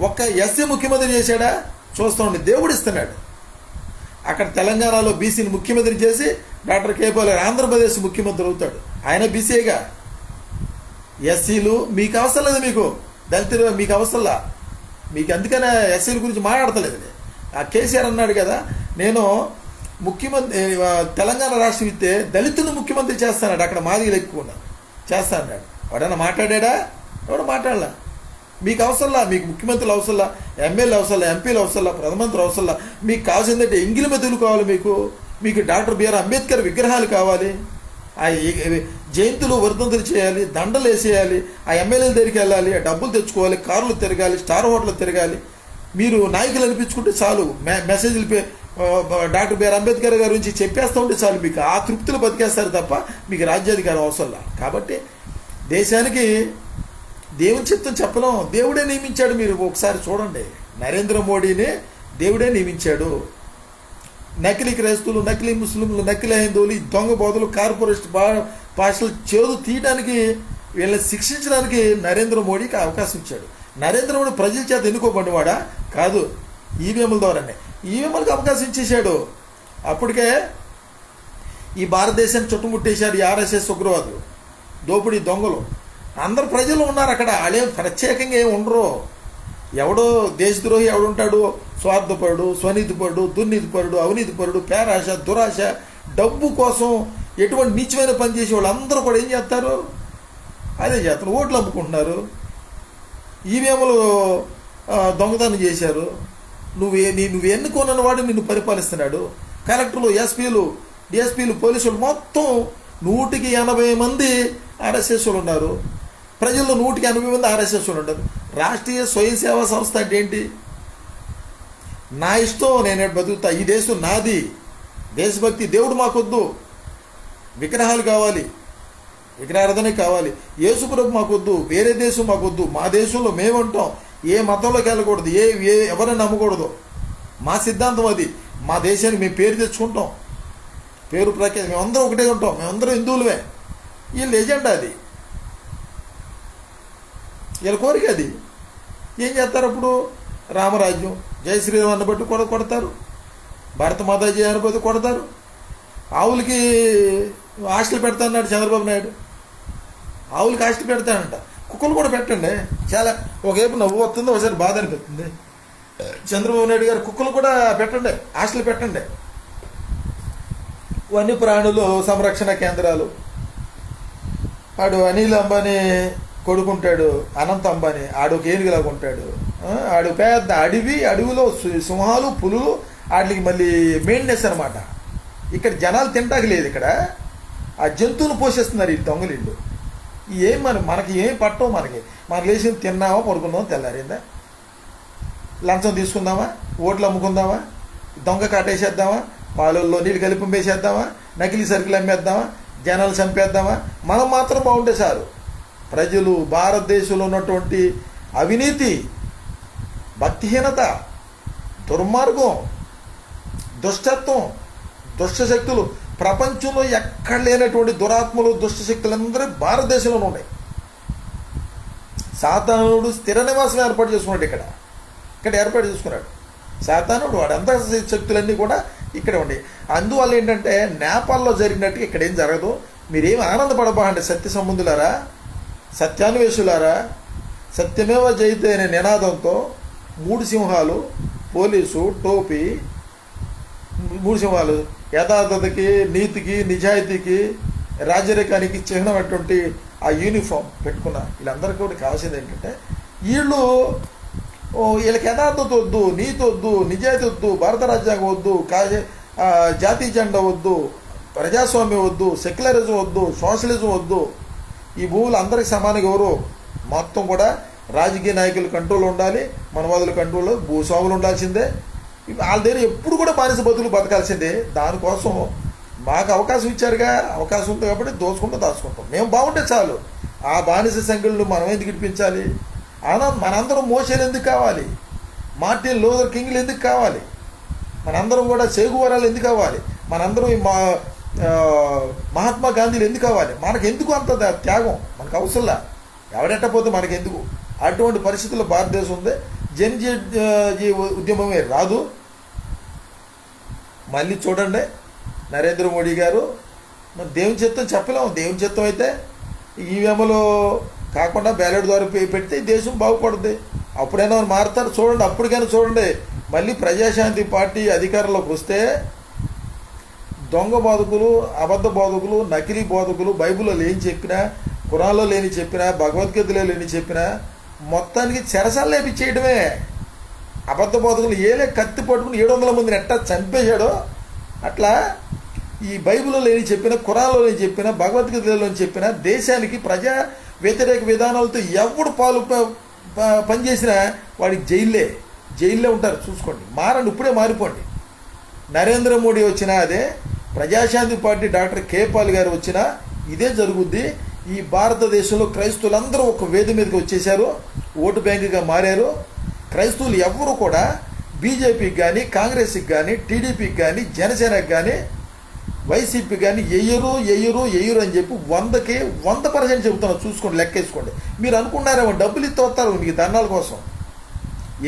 ఒక్క ఎస్సీ ముఖ్యమంత్రి చేశాడా? చూస్తూ ఉండి దేవుడు ఇస్తున్నాడు. అక్కడ తెలంగాణలో బీసీని ముఖ్యమంత్రి చేసి డాక్టర్ కే పాల్ ఆంధ్రప్రదేశ్ ముఖ్యమంత్రి అవుతాడు. ఆయన బీసీగా. ఎస్సీలు మీకు అవసరం లేదు, మీకు దళితులు మీకు అవసరంలా, మీకు అందుకనే ఎస్సీల గురించి మాట్లాడతలేదు. ఆ కేసీఆర్ అన్నాడు కదా, నేను ముఖ్యమంత్రి తెలంగాణ రాష్ట్రం ఇస్తే దళితులు ముఖ్యమంత్రి చేస్తాడు, అక్కడ మాదిగలు ఎక్కువ చేస్తా అన్నాడు. ఎవడన్నా మాట్లాడా? ఎవడు మాట్లాడలా. మీకు అవసరంలా, మీకు ముఖ్యమంత్రులు అవసరంలా, ఎమ్మెల్యే అవసరంలా, ఎంపీలు అవసరంలా, ప్రధానమంత్రి అవసరంలా. మీకు కావాల్సిందంటే ఎంగిలి మెతులు కావాలి, మీకు డాక్టర్ బిఆర్ అంబేద్కర్ విగ్రహాలు కావాలి, ఆ జయంతులు వర్ధంతులు చేయాలి, దండలు వేసేయాలి, ఆ ఎమ్మెల్యేల దగ్గరికి వెళ్ళాలి, ఆ డబ్బులు తెచ్చుకోవాలి, కార్లు తిరగాలి, స్టార్ హోటల్ తిరగాలి. మీరు నాయకులు అనిపించుకుంటే చాలు, మెసేజ్లు డాక్టర్ బిఆర్ అంబేద్కర్ గారి గురించి చెప్పేస్తూ ఉంటే చాలు, మీకు ఆ తృప్తులు బతికేస్తారు తప్ప మీకు రాజ్యాధికారం అవసరంలా. కాబట్టి దేశానికి దేవుని చిత్తం చెప్పలేం, దేవుడే నియమించాడు. మీరు ఒకసారి చూడండి, నరేంద్ర మోడీని దేవుడే నియమించాడు. నకిలీ క్రైస్తవులు, నకిలీ ముస్లింలు, నకిలీ హిందువులు, ఈ దొంగ బోధలు, కార్పొరేట్ భాషలు చేదు తీయడానికి, వీళ్ళని శిక్షించడానికి నరేంద్ర మోడీకి అవకాశం ఇచ్చాడు. నరేంద్ర మోడీ ప్రజల చేత ఎన్నుకోబడివాడా? కాదు, ఈవీఎంల ద్వారానే. ఈవీఎంలకు అవకాశం ఇచ్చేశాడు. అప్పటికే ఈ భారతదేశాన్ని చుట్టుముట్టేశారు ఈ ఆర్ఎస్ఎస్ ఉగ్రవాదులు, దోపిడీ దొంగలు. అందరు ప్రజలు ఉన్నారు అక్కడ, వాళ్ళేం ప్రత్యేకంగా ఏమి ఉండరు. ఎవడో దేశద్రోహి ఎవడుంటాడు, స్వార్థపరుడు, స్వనీతిపరుడు, దుర్నీతిపరుడు, అవినీతిపరుడు, పేరాశ, దురాశ, డబ్బు కోసం ఎటువంటి నీచమైన పని చేసే వాళ్ళందరూ కూడా ఏం చేస్తారు, అదే చేస్తారు, ఓట్లు అమ్ముకుంటున్నారు. ఈవీఎంలు దొంగతనం చేశారు. నువ్వు ఎన్నుకోనన్న వాడు నిన్ను పరిపాలిస్తున్నాడు. కలెక్టర్లు, ఎస్పీలు, డిఎస్పీలు, పోలీసులు మొత్తం 180 మంది ఆర్ఎస్ఎస్ వాళ్ళు ఉన్నారు. ప్రజల్లో 180 మంది ఆర్ఎస్ఎస్ వాళ్ళు ఉంటారు. రాష్ట్రీయ స్వయం సేవా సంస్థ అంటే ఏంటి? నా ఇష్టం, నేను బతుకుతా, ఈ దేశం నాది, దేశభక్తి, దేవుడు మాకొద్దు, విగ్రహాలు కావాలి, విగ్రహారాధనే కావాలి, యేసుప్రభు మాకొద్దు, వేరే దేశం మాకొద్దు, మా దేశంలో మేముంటాం, ఏ మతంలోకి వెళ్ళకూడదు, ఎవరైనా నమ్మకూడదు, మా సిద్ధాంతం అది, మా దేశానికి మేము పేరు తెచ్చుకుంటాం, పేరు ప్రఖ్యాతి, మేమందరం ఒకటే ఉంటాం, మేమందరం హిందువులమే. వీళ్ళు ఎజెండా అది, వీళ్ళ కోరిక అది. ఏం చేస్తారు అప్పుడు? రామరాజ్యం, జై శ్రీరామ్ అన్నబట్టి కొడతారు, భారత మాతా జయ అన్నబట్టి కొడతారు. ఆవులకి హాస్టల్ పెడతా అన్నాడు చంద్రబాబు నాయుడు, ఆవులకి హాస్టల్ పెడతానంట. కుక్కలు కూడా పెట్టండి. చాలా ఒకవైపు నవ్వు వస్తుంది, ఒకసారి బాధ అనిపిస్తుంది. చంద్రబాబు నాయుడు గారు కుక్కలు కూడా పెట్టండి, హాస్టల్ పెట్టండి. వన్యప్రాణుల సంరక్షణ కేంద్రాలు. ఆడు అనిల్ అంబానీ కొడుకుంటాడు, అనంత్ అంబానీ, ఆడు ఒక ఏనుగులాగా ఉంటాడు. ఆడు పెద్ద అడవిలో సింహాలు, పులులు, వాటికి మళ్ళీ మెయింటెనెన్స్ అనమాట. ఇక్కడ జనాలు తింటాక లేదు, ఇక్కడ ఆ జంతువులు పోషిస్తున్నారు ఈ దొంగలిళ్ళు. ఏం మనకి ఏం పట్టవు, మనం లేచి తిన్నామా, పడుకుందామా, తెల్లారిందా, లంచం తీసుకుందామా, ఓట్లు అమ్ముకుందామా, దొంగ కాటేసేద్దామా, పాలల్లో నీళ్ళు కలిపి వేసేద్దామా, నకిలీ సరుకులు అమ్మేద్దామా, జనాలు చంపేద్దామా, మనం మాత్రం బాగుంటే చాలు. ప్రజలు, భారతదేశంలో ఉన్నటువంటి అవినీతి, భక్తిహీనత, దుర్మార్గం, దుష్టత్వం, దుష్టశక్తులు, ప్రపంచంలో ఎక్కడ లేనటువంటి దురాత్మలు, దుష్టశక్తులందరూ భారతదేశంలోనే ఉన్నాయి. సాతానుడు స్థిర నివాసం ఏర్పాటు చేసుకున్నాడు, ఇక్కడ ఏర్పాటు చేసుకున్నాడు సాతానుడు. వాడు అంత శక్తులన్నీ కూడా ఇక్కడే ఉన్నాయి. అందువల్ల ఏంటంటే నేపాల్లో జరిగినట్టుగా ఇక్కడ ఏం జరగదు. మీరేమి ఆనందపడబాండి సత్య సంబంధులారా, సత్యాన్వేషులారా. సత్యమేవ జయితే అనే నినాదంతో 3 సింహాలు, పోలీసు టోపీ, 3 సింహాలు యథార్థతకి, నీతికి, నిజాయితీకి, రాజరికానికి చిహ్నమైనటువంటి ఆ యూనిఫామ్ పెట్టుకున్న వీళ్ళందరికీ కూడా కావాల్సింది ఏంటంటే, వీళ్ళకి యథార్థత వద్దు, నీతి వద్దు, నిజాయితీ వద్దు, భారత రాజ్యాంగం వద్దు, జాతీయ జెండా వద్దు, ప్రజాస్వామ్యం వద్దు, సెక్యులరిజం వద్దు, సోషలిజం వద్దు. ఈ భూములు అందరికి సమానంగా ఎవరు, మొత్తం కూడా రాజకీయ నాయకుల కంట్రోల్ ఉండాలి, మనవాదుల కంట్రోల్లో భూస్వాములు ఉండాల్సిందే. వాళ్ళ దగ్గర ఎప్పుడు కూడా బానిస బతుకులు బతకాల్సిందే. దానికోసం మాకు అవకాశం ఇచ్చారుగా, అవకాశం ఉంది కాబట్టి దోచుకుంటూ దాచుకుంటాం. మేము బాగుంటే చాలు. ఆ బానిస సంఖ్యలను మనం ఎందుకు ఇడిపించాలి? మనందరం మోసేలు ఎందుకు కావాలి? మార్టిన్ లూథర్ కింగ్లు ఎందుకు కావాలి? మనందరం కూడా చేగువరాలు ఎందుకు కావాలి? మనందరం మహాత్మా గాంధీలు ఎందుకు కావాలి? మనకు ఎందుకు అంత త్యాగం? మనకు అవసరంలా, ఎవడెట్టపోతే మనకెందుకు? అటువంటి పరిస్థితుల్లో భారతదేశం ఉంది. జన్జీ ఉద్యమమే రాదు. మళ్ళీ చూడండి, నరేంద్ర మోడీ గారు మరి దేవుని చిత్తం చెప్పలేము. దేవుని చిత్తం అయితే ఈవీఎంలో కాకుండా బ్యాలెట్ ద్వారా పెడితే దేశం బాగుపడుతుంది. అప్పుడైనా మారుతారు. చూడండి, అప్పటికైనా చూడండి. మళ్ళీ ప్రజాశాంతి పార్టీ అధికారంలోకి వస్తే దొంగ బోధకులు, అబద్ధ బోధకులు, నకిలీ బోధకులు, బైబిల్లో లేని చెప్పినా, ఖురాన్లో లేని చెప్పినా, భగవద్గీతలో లేని చెప్పినా మొత్తానికి చెరసాలు లేపించేయడమే. అబద్ధ బోధకులు కత్తి పట్టుకుని 700 మందిని ఎట్టా చంపేశాడో అట్లా ఈ బైబిల్లో లేని చెప్పిన, ఖురాన్లో లేని చెప్పిన, భగవద్గీతలో చెప్పిన దేశానికి ప్రజా వ్యతిరేక విధానాలతో ఎవడు పనిచేసినా వాడికి జైల్లో ఉంటారు. చూసుకోండి, మారండి, ఇప్పుడే మారిపోండి. నరేంద్ర మోడీ వచ్చినా అదే, ప్రజాశాంతి పార్టీ డాక్టర్ కేపాల్ గారు వచ్చినా ఇదే జరుగుద్ది. ఈ భారతదేశంలో క్రైస్తవులందరూ ఒక వేది మీదకి వచ్చేసారు, ఓటు బ్యాంకుగా మారారు. క్రైస్తవులు ఎవరు కూడా బీజేపీకి కానీ, కాంగ్రెస్కి కానీ, టీడీపీకి కానీ, జనసేనకి కానీ, వైసీపీ కానీ ఎయ్యరు అని చెప్పి 100కి 100% చెబుతున్నారు. చూసుకోండి, లెక్కేసుకోండి. మీరు అనుకున్నారేమో డబ్బులు ఇస్తూ వస్తారు మీకు దండాల కోసం.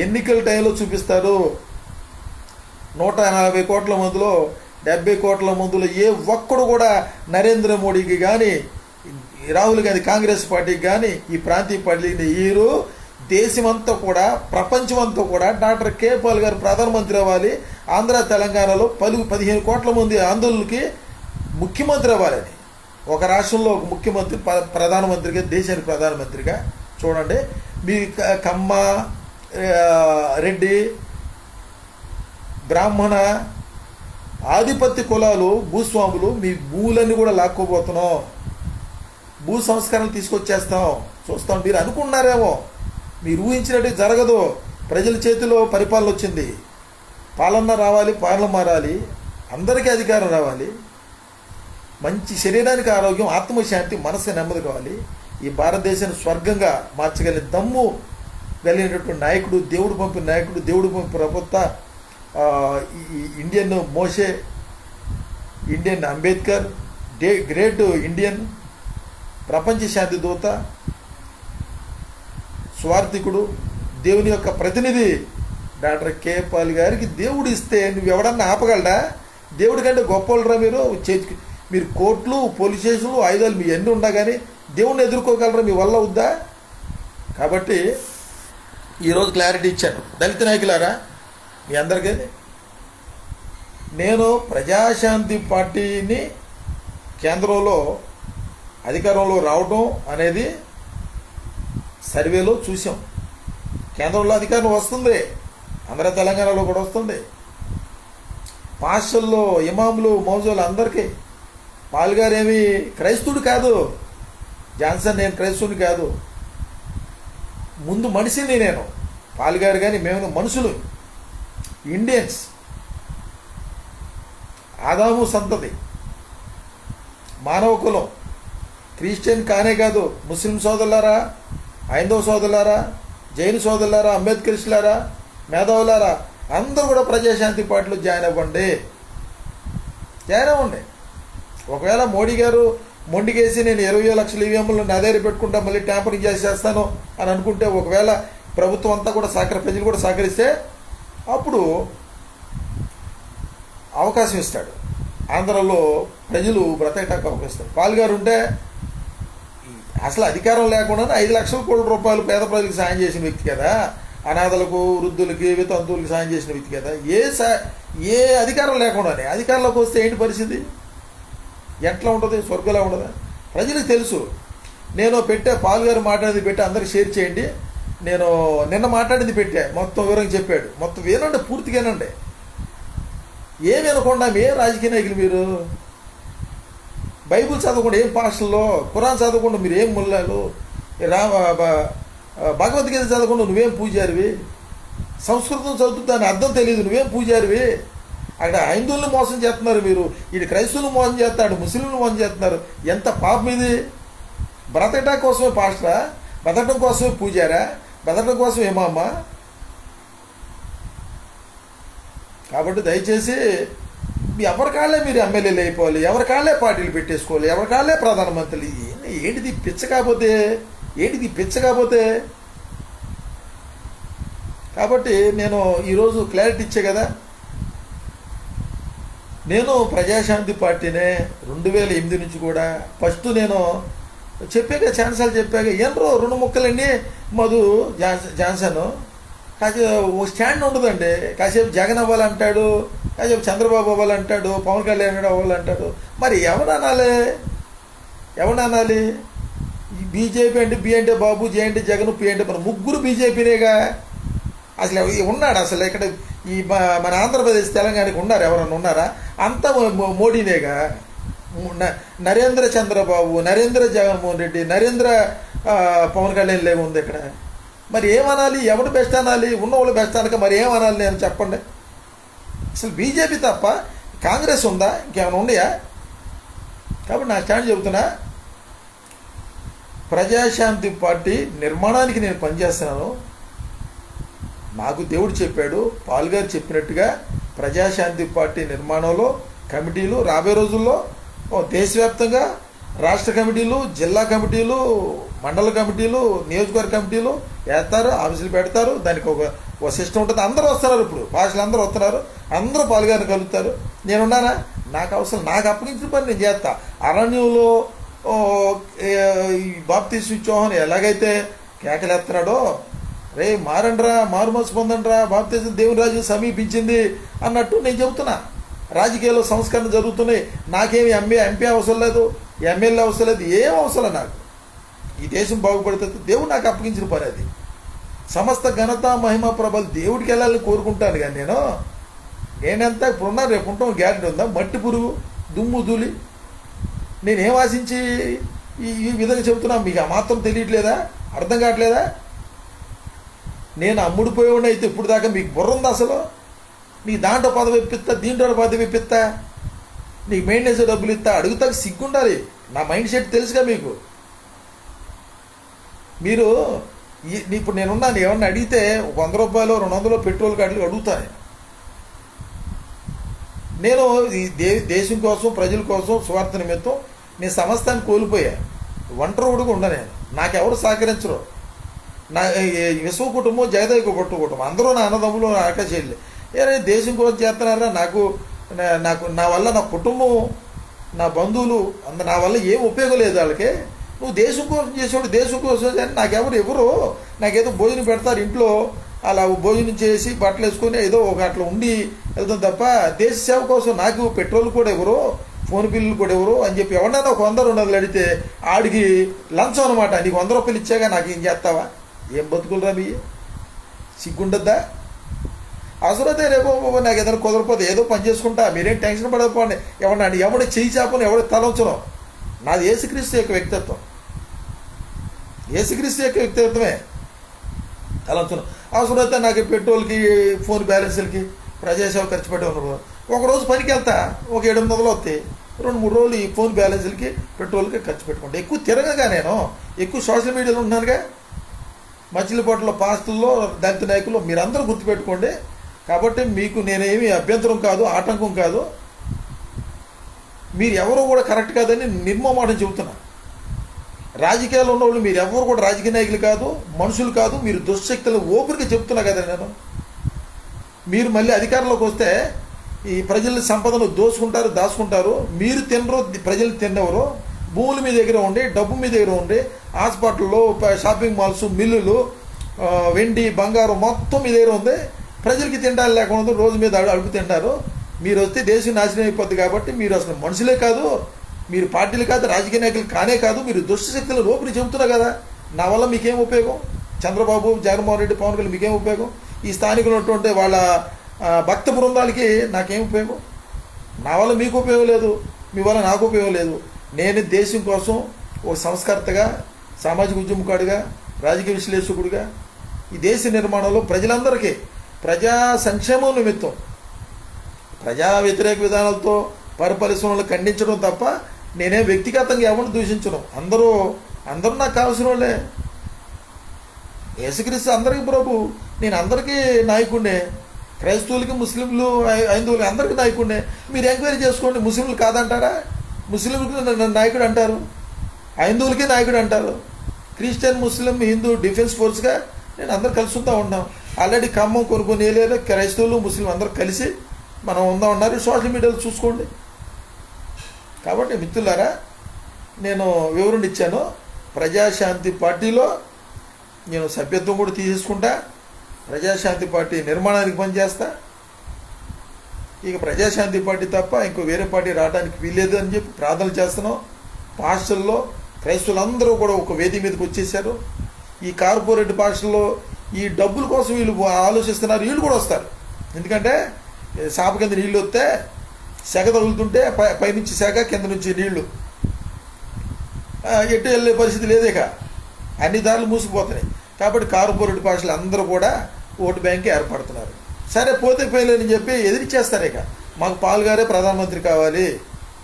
ఎన్నికల టైంలో చూపిస్తారు 140 కోట్ల మందిలో 70 కోట్ల మందిలో ఏ ఒక్కడు కూడా నరేంద్ర మోడీకి కానీ రాహుల్ గాంధీ కాంగ్రెస్ పార్టీకి కానీ ఈ ప్రాంతీయ పార్టీకి ఈరు దేశమంతా కూడా ప్రపంచమంతా కూడా డాక్టర్ కే పాల్ గారు ప్రధానమంత్రి అవ్వాలి, ఆంధ్ర తెలంగాణలో 15 కోట్ల మంది ఆందోళనకి ముఖ్యమంత్రి అవ్వాలని, ఒక రాష్ట్రంలో ఒక ముఖ్యమంత్రి ప్రధానమంత్రిగా, దేశానికి ప్రధానమంత్రిగా చూడండి. మీ కమ్మ, రెడ్డి, బ్రాహ్మణ, ఆధిపత్య కులాలు, భూస్వాములు మీ భూలన్నీ కూడా లాక్కోబోతున్నాం, భూ సంస్కరణ తీసుకొచ్చేస్తాం చూస్తాం. మీరు అనుకున్నారేమో, మీరు ఊహించినట్టు జరగదు. ప్రజల చేతిలో పరిపాలన వచ్చింది, పాలన రావాలి, పాలన మారాలి, అందరికీ అధికారం రావాలి, మంచి శరీరానికి ఆరోగ్యం, ఆత్మశాంతి, మనసు నెమ్మది కావాలి. ఈ భారతదేశాన్ని స్వర్గంగా మార్చగలిగిన దమ్ము కలిగినటువంటి నాయకుడు, దేవుడు పంపిన నాయకుడు, దేవుడు పంపిన ప్రభుత్వ ఇండియన్ మోషే, ఇండియన్ అంబేద్కర్, గ్రేట్ ఇండియన్, ప్రపంచ శాంతి దూత, స్వార్థికుడు, దేవుని యొక్క ప్రతినిధి డాక్టర్ కే పాల్ గారికి దేవుడు ఇస్తే నువ్వు ఎవడన్నా ఆపగలడా? దేవుడి కంటే గొప్పలరా మీరు? మీరు కోర్టులు, పోలీస్ స్టేషన్లు, ఆయుధాలు మీ అన్నీ ఉన్నా కానీ దేవుడిని ఎదుర్కోగలరా? మీ వల్ల వద్దా? కాబట్టి ఈరోజు క్లారిటీ ఇచ్చాను. దళిత నాయకులారా, మీ అందరికీ నేను ప్రజాశాంతి పార్టీని కేంద్రంలో అధికారంలో రావడం అనేది సర్వేలో చూసాం. కేంద్రంలో అధికారం వస్తుంది, ఆంధ్ర తెలంగాణలో కూడా వస్తుంది. పాస్టర్లు, ఇమాములు, మౌజులు అందరికీ. పాల్గారేమి క్రైస్తవుడు కాదు, జాన్సన్ నేను క్రైస్తవుని కాదు, ముందు మనిషిని నేను. పాల్గారు కానీ మేము మనుషులు, ఇండియన్స్, ఆదాము సంతతి, మానవ కులం. క్రిస్టియన్ కానే కాదు, ముస్లిం సోదరులారా, హైందవ సోదరులారా, జైన్ సోదరులారా, అంబేద్కరిస్టులారా, మేధావులారా, అందరూ కూడా ప్రజాశాంతి పార్టీలో జాయిన్ అవ్వండి. ఒకవేళ మోడీ గారు మొండికేసి నేను 20 లక్షల ఈవీఎంలు నా దగ్గర పెట్టుకుంటా, మళ్ళీ ట్యాంపరింగ్ చేసేస్తాను అని అనుకుంటే, ఒకవేళ ప్రభుత్వం అంతా కూడా ప్రజలు కూడా సహకరిస్తే అప్పుడు అవకాశం ఇస్తాడు. ఆంధ్రలో ప్రజలు బ్రతకటానికి అవకాశం ఇస్తాడు. పాల్ గారు ఉంటే అసలు అధికారం లేకుండా 5 లక్షల కోట్ల రూపాయలు పేద ప్రజలకు సాయం చేసిన వ్యక్తి కదా, అనాథలకు, వృద్ధులకి, వితంతువులకి సాయం చేసిన వ్యక్తి కదా. ఏ అధికారం లేకుండానే అధికారంలోకి వస్తే ఏంటి పరిస్థితి? ఎట్లా ఉంటుంది? స్వర్గంలా ఉండదా? ప్రజలకు తెలుసు. నేను పాల్ గారు మాట్లాడేది పెట్టి అందరికి షేర్ చేయండి. నేను నిన్న మాట్లాడింది పెట్టా, మొత్తం వివరంగా చెప్పాడు. మొత్తం వినండి, పూర్తిగానండి. ఏం వినకుండా ఏ రాజకీయ నాయకులు మీరు? బైబుల్ చదవకుండా ఏం పాస్టర్లో, ఖురాన్ చదవకుండా మీరు ఏం ముల్లాలు, భగవద్గీత చదవకుండా నువ్వేం పూజారివి, సంస్కృతం చదువుతూ దాని అర్థం తెలియదు నువ్వేం పూజారివి. అక్కడ హైందువులను మోసం చేస్తున్నారు మీరు, ఇది క్రైస్తవులను మోసం చేస్తాడు, ముస్లింలను మోసం చేస్తున్నారు. ఎంత పాపం ఇది! బ్రతకటం కోసమే పాస్టరా? బ్రతకటం కోసమే పూజారా? బ్రతకటం కోసం ఏమమ్మా? కాబట్టి దయచేసి ఎవరికాళ్ళే మీరు ఎమ్మెల్యేలు అయిపోవాలి, ఎవరికాళ్ళే పార్టీలు పెట్టేసుకోవాలి, ఎవరికాళ్ళే ప్రధానమంత్రులు. ఏంటిది పిచ్చ కాకపోతే? కాబట్టి నేను ఈరోజు క్లారిటీ ఇచ్చే కదా. నేను ప్రజాశాంతి పార్టీనే 2008 నుంచి కూడా ఫస్ట్ నేను చెప్పాక, ఛాన్సాలు చెప్పాక ఏంట్రో 2 ముక్కలండి. మధు జాన్సన్ కాసేపు ఓ స్టాండ్ ఉండదండి. కాసేపు జగన్ అవ్వాలంటాడు, కాసేపు చంద్రబాబు అవ్వాలంటాడు, పవన్ కళ్యాణ్ అవ్వాలంటాడు. మరి ఎవరనాలి? బీజేపీ అంటే బి అంటే బాబు, జే అంటే జగన్, పి అంటే మన ముగ్గురు బీజేపీనేగా. అసలు ఉన్నాడు అసలు ఇక్కడ ఈ మన ఆంధ్రప్రదేశ్ తెలంగాణకి ఉన్నారు? ఎవరన్నా ఉన్నారా? అంతా మోడీనేగా. నరేంద్ర చంద్రబాబు, నరేంద్ర జగన్మోహన్ రెడ్డి, నరేంద్ర పవన్ కళ్యాణ్ లేముంది ఇక్కడ. మరి ఏమనాలి? ఎవడు బెస్ట్ అనాలి? ఉన్నవాళ్ళు బెస్ట్ అనక మరి ఏమనాలి? నేను చెప్పండి. అసలు బీజేపీ తప్ప కాంగ్రెస్ ఉందా? ఇంకేమైనా ఉన్నాయా? కాబట్టి నా స్టాండ్ చెబుతున్నా, ప్రజాశాంతి పార్టీ నిర్మాణానికి నేను పనిచేస్తున్నాను. నాకు దేవుడు చెప్పాడు, పాల్ గారు చెప్పినట్టుగా ప్రజాశాంతి పార్టీ నిర్మాణంలో కమిటీలు రాబోయే రోజుల్లో దేశవ్యాప్తంగా రాష్ట్ర కమిటీలు, జిల్లా కమిటీలు, మండల కమిటీలు, నియోజకవర్గ కమిటీలు వేస్తారు, ఆఫీసులు పెడతారు. దానికి ఒక సిస్టమ్ ఉంటుంది. అందరూ వస్తున్నారు, ఇప్పుడు భాషలు అందరూ వస్తున్నారు, అందరూ పాల్గొని కలుగుతారు. నేనున్నానా? నాకు అవసరం, నాకు అప్పగించిన పని నేను చేస్తా. అరణ్యంలో ఈ బాప్తీసు చౌహాన్ ఎలాగైతే కేకలేస్తున్నాడో, రే మారండ్రా, మారు మనసు పొందండ్రా, బాప్తీసు దేవుని రాజ్యం సమీపించింది అన్నట్టు నేను చెబుతున్నా. రాజకీయాల్లో సంస్కరణ జరుగుతున్నాయి. నాకేమి ఎంపీ అవసరం లేదు, ఎమ్మెల్యే అవసరం లేదు, ఏం అవసరం నాకు. ఈ దేశం బాగుపడుతుంది. దేవుడు నాకు అప్పగించిన పని అది. సమస్త ఘనత మహిమ ప్రభలు దేవుడికి వెళ్ళాలని కోరుకుంటాను. కానీ నేనెంత ఇప్పుడున్నా రేపు ఉంటాం గ్యారెంటీ ఉందా? మట్టి పురుగు, దుమ్ము ధూళి. నేనేం ఆశించి ఈ విధంగా చెబుతున్నా? మీకు ఆ మాత్రం తెలియట్లేదా? అర్థం కావట్లేదా? నేను అమ్ముడిపోయేవాడిని అయితే ఇప్పుడు దాకా మీకు బుర్ర ఉందా అసలు? నీకు దాంట్లో పదవి ఇప్పిస్తా, దీంట్లో పదవి ఇప్పిస్తా, నీకు మెయింటెనెన్స్ డబ్బులు ఇస్తా, అడుగుతా సిగ్గుండాలి. నా మైండ్ సెట్ తెలుసుగా మీకు. మీరు ఇప్పుడు నేనున్నాను, ఏమన్నా అడిగితే 100 రూపాయలు 200 పెట్రోల్ కార్డులు అడుగుతాను. నేను ఈ దేశం కోసం, ప్రజల కోసం, స్వార్థ నిమిత్తం నేను సమస్తాన్ని కోల్పోయా. ఒంటరిగా ఉండ నేను. నాకెవరు సహకరించరు. నా విశ్వ కుటుంబం, జగదేక పట్టు కుటుంబం, అందరూ నా అన్నదమ్ములు, నా అక్క చెల్లి. ఏదైనా దేశం కోసం చేస్తున్నారా? నాకు నా వల్ల నా కుటుంబం, నా బంధువులు నా వల్ల ఏం ఉపయోగం లేదు వాళ్ళకి. నువ్వు దేశం కోసం చేసేవాడు దేశం కోసం కానీ ఎవరు నాకేదో భోజనం పెడతారు ఇంట్లో, అలా భోజనం చేసి బట్టలు వేసుకొని ఏదో ఒక అట్లా ఉండి వెళ్తాం తప్ప దేశ సేవ కోసం నాకు పెట్రోల్ కూడా ఎవరు, ఫోన్ బిల్లులు కూడా ఎవరు అని చెప్పి ఎవరన్నా ఒక 100-200 అడిగితే ఆడికి లంచం అనమాట. నీకు 100 రూపాయలు ఇచ్చాగా నాకు ఏం చేస్తావా? ఏం బతుకులరా మీ? సిగ్గుండద్దా? అవసరమైతే రేపు నాకు ఏదైనా కుదరపోతే ఏదో పని చేసుకుంటా, మీరేం టెన్షన్ పడకపోండి. ఎవడు చెయ్యి చేపను, ఎవడు తలంచను. నాది యేసుక్రీస్తు యొక్క వ్యక్తిత్వం, యేసుక్రీస్తు యొక్క వ్యక్తిత్వమే. తలంచను. అవసరమైతే నాకు పెట్రోల్కి, ఫోన్ బ్యాలెన్స్లకి, ప్రజాసేవ ఖర్చు పెట్టే ఒకరోజు పనికి వెళ్తా, ఒక 700 వస్తాయి. 2-3 రోజులు ఈ ఫోన్ బ్యాలెన్స్లకి, పెట్రోల్కి ఖర్చు పెట్టుకుంటా. ఎక్కువ తిరగగా నేను ఎక్కువ సోషల్ మీడియాలో ఉన్నానుగా. మచిలీపట్నంలో పాస్తుల్లో, దళిత నాయకులు మీరందరూ గుర్తుపెట్టుకోండి. కాబట్టి మీకు నేనేమి అభ్యంతరం కాదు, ఆటంకం కాదు. మీరు ఎవరో కూడా కరెక్ట్ కాదని నిర్మమాటం చెబుతున్నా. రాజకీయాలు ఉన్నవాళ్ళు మీరు ఎవరు కూడా రాజకీయ నాయకులు కాదు, మనుషులు కాదు. మీరు దుశ్శక్తులు ఓపికగా చెప్తున్నా కదా నేను. మీరు మళ్ళీ అధికారంలోకి వస్తే ఈ ప్రజల సంపదను దోచుకుంటారు, దాచుకుంటారు. మీరు తినరు, ప్రజలు తిన్నెవరు. భూములు మీ దగ్గర ఉండి, డబ్బు మీ దగ్గర ఉండి, హాస్పిటల్లో, షాపింగ్ మాల్స్, మిల్లులు, వెండి, బంగారం మొత్తం మీ దగ్గర ఉంది. ప్రజలకి తిండాలి లేకుండా రోజు మీద అడుగు తింటారు. మీరు వస్తే దేశం నాశనం అయిపోద్ది. కాబట్టి మీరు అసలు మనుషులే కాదు, మీరు పార్టీలు కాదు, రాజకీయ నాయకులు కానే కాదు. మీరు దుష్టశక్తుల లోపలి చెబుతున్నారు కదా. నా వల్ల మీకేం ఉపయోగం? చంద్రబాబు, జగన్మోహన్ రెడ్డి, పవన్ కళ్యాణ్ మీకేం ఉపయోగం? ఈ స్థానికులు ఉన్నటువంటి వాళ్ళ భక్త బృందాలకి నాకేం ఉపయోగం? నా వల్ల మీకు ఉపయోగం లేదు, మీ వల్ల నాకు ఉపయోగం లేదు. నేను దేశం కోసం ఒక సంస్కర్తగా, సామాజిక ఉద్యమకాడిగా, రాజకీయ విశ్లేషకుడిగా ఈ దేశ నిర్మాణంలో ప్రజలందరికీ ప్రజా సంక్షేమం నిమిత్తం ప్రజా వ్యతిరేక విధానాలతో పరిపాలిస్తున్న ఖండించడం తప్ప నేనే వ్యక్తిగతంగా ఎవరిని దూషించను. అందరూ నాకు కావాల్సిన వాళ్ళే. యేసుక్రీస్తు అందరికీ ప్రభు. నేను అందరికీ నాయకుడినే. క్రైస్తవులకి, ముస్లింలు, హైందువులకి అందరికీ నాయకుడినే. మీరు ఎంక్వైరీ చేసుకోండి. ముస్లింలు కాదంటారా? ముస్లింలకి నాయకుడు అంటారు, హైందువులకి నాయకుడు అంటారు. క్రిస్టియన్, ముస్లిం, హిందూ డిఫెన్స్ ఫోర్స్గా నేను అందరు కలుసుకుంటూ ఉన్నాం. ఆల్రెడీ ఖమ్మం కొన్ని ఏరియాలో క్రైస్తవులు, ముస్లిం అందరూ కలిసి మనం ఉందా ఉన్నారు. సోషల్ మీడియాలో చూసుకోండి. కాబట్టి మిత్రులారా, నేను వివరణ ఇచ్చాను. ప్రజాశాంతి పార్టీలో నేను సభ్యత్వం కూడా తీసేసుకుంటా. ప్రజాశాంతి పార్టీ నిర్మాణానికి పనిచేస్తా. ఇక ప్రజాశాంతి పార్టీ తప్ప ఇంకో వేరే పార్టీ రావడానికి వీల్లేదు అని చెప్పి ప్రార్థనలు చేస్తున్నాం. పాస్టల్లో క్రైస్తవులందరూ కూడా ఒక వేది మీదకి వచ్చేసారు. ఈ కార్పొరేట్ భాషల్లో ఈ డబ్బుల కోసం వీళ్ళు ఆలోచిస్తున్నారు. వీళ్ళు కూడా వస్తారు. ఎందుకంటే సాప కింద నీళ్ళు వస్తే సెగ తగులుతుంటే పైనుంచి సెగ, కింద నుంచి నీళ్లు, ఎటు వెళ్ళే పరిస్థితి లేదు. ఇక అన్ని దారులు మూసిపోతున్నాయి. కాబట్టి కార్పొరేట్ భాషలు అందరూ కూడా ఓటు బ్యాంకే ఏర్పడుతున్నారు. సరే పోతే పోయలేని చెప్పి ఎదిరిచ్చేస్తారు. ఇక మాకు పాల్గారే ప్రధానమంత్రి కావాలి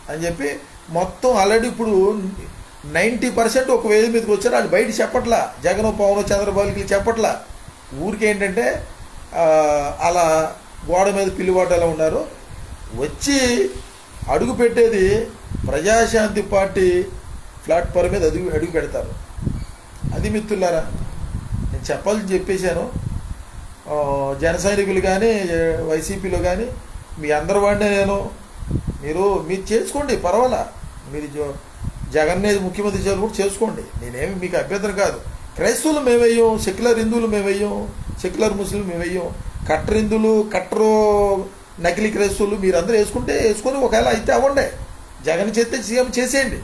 అని చెప్పి మొత్తం ఆల్రెడీ ఇప్పుడు 90% ఒక వేది మీదకి వచ్చారు. వాళ్ళు బయట చెప్పట్లా. జగన్, పవన్, చంద్రబాబుకి చెప్పట్లా. ఊరికి ఏంటంటే అలా గోడ మీద పిల్లివాటలా ఉన్నారు. వచ్చి అడుగు పెట్టేది ప్రజాశాంతి పార్టీ ప్లాట్ఫామ్ మీద అడుగు పెడతారు. అది మిత్రులారా, నేను చెప్పేశాను. జన సైనికులు కానీ వైసీపీలో కానీ మీ అందరి వాడినే నేను, మీరు చేసుకోండి, పర్వాలా. మీరు జగన్నే ముఖ్యమంత్రి చేయాలి కూడా చేసుకోండి, నేనేమి మీకు అభ్యంతరం కాదు. క్రైస్తవులు మేము వెయ్యం, సెక్యులర్ హిందువులు మేము వెయ్యం, సెక్యులర్ ముస్లింలు మేము వెయ్యం, కట్టర్ హిందువులు కట్టరు నకిలీ క్రైస్తవులు మీరందరూ వేసుకొని ఒకవేళ అయితే అవ్వండి. జగన్ చేస్తే సీఎం చేసేయండి,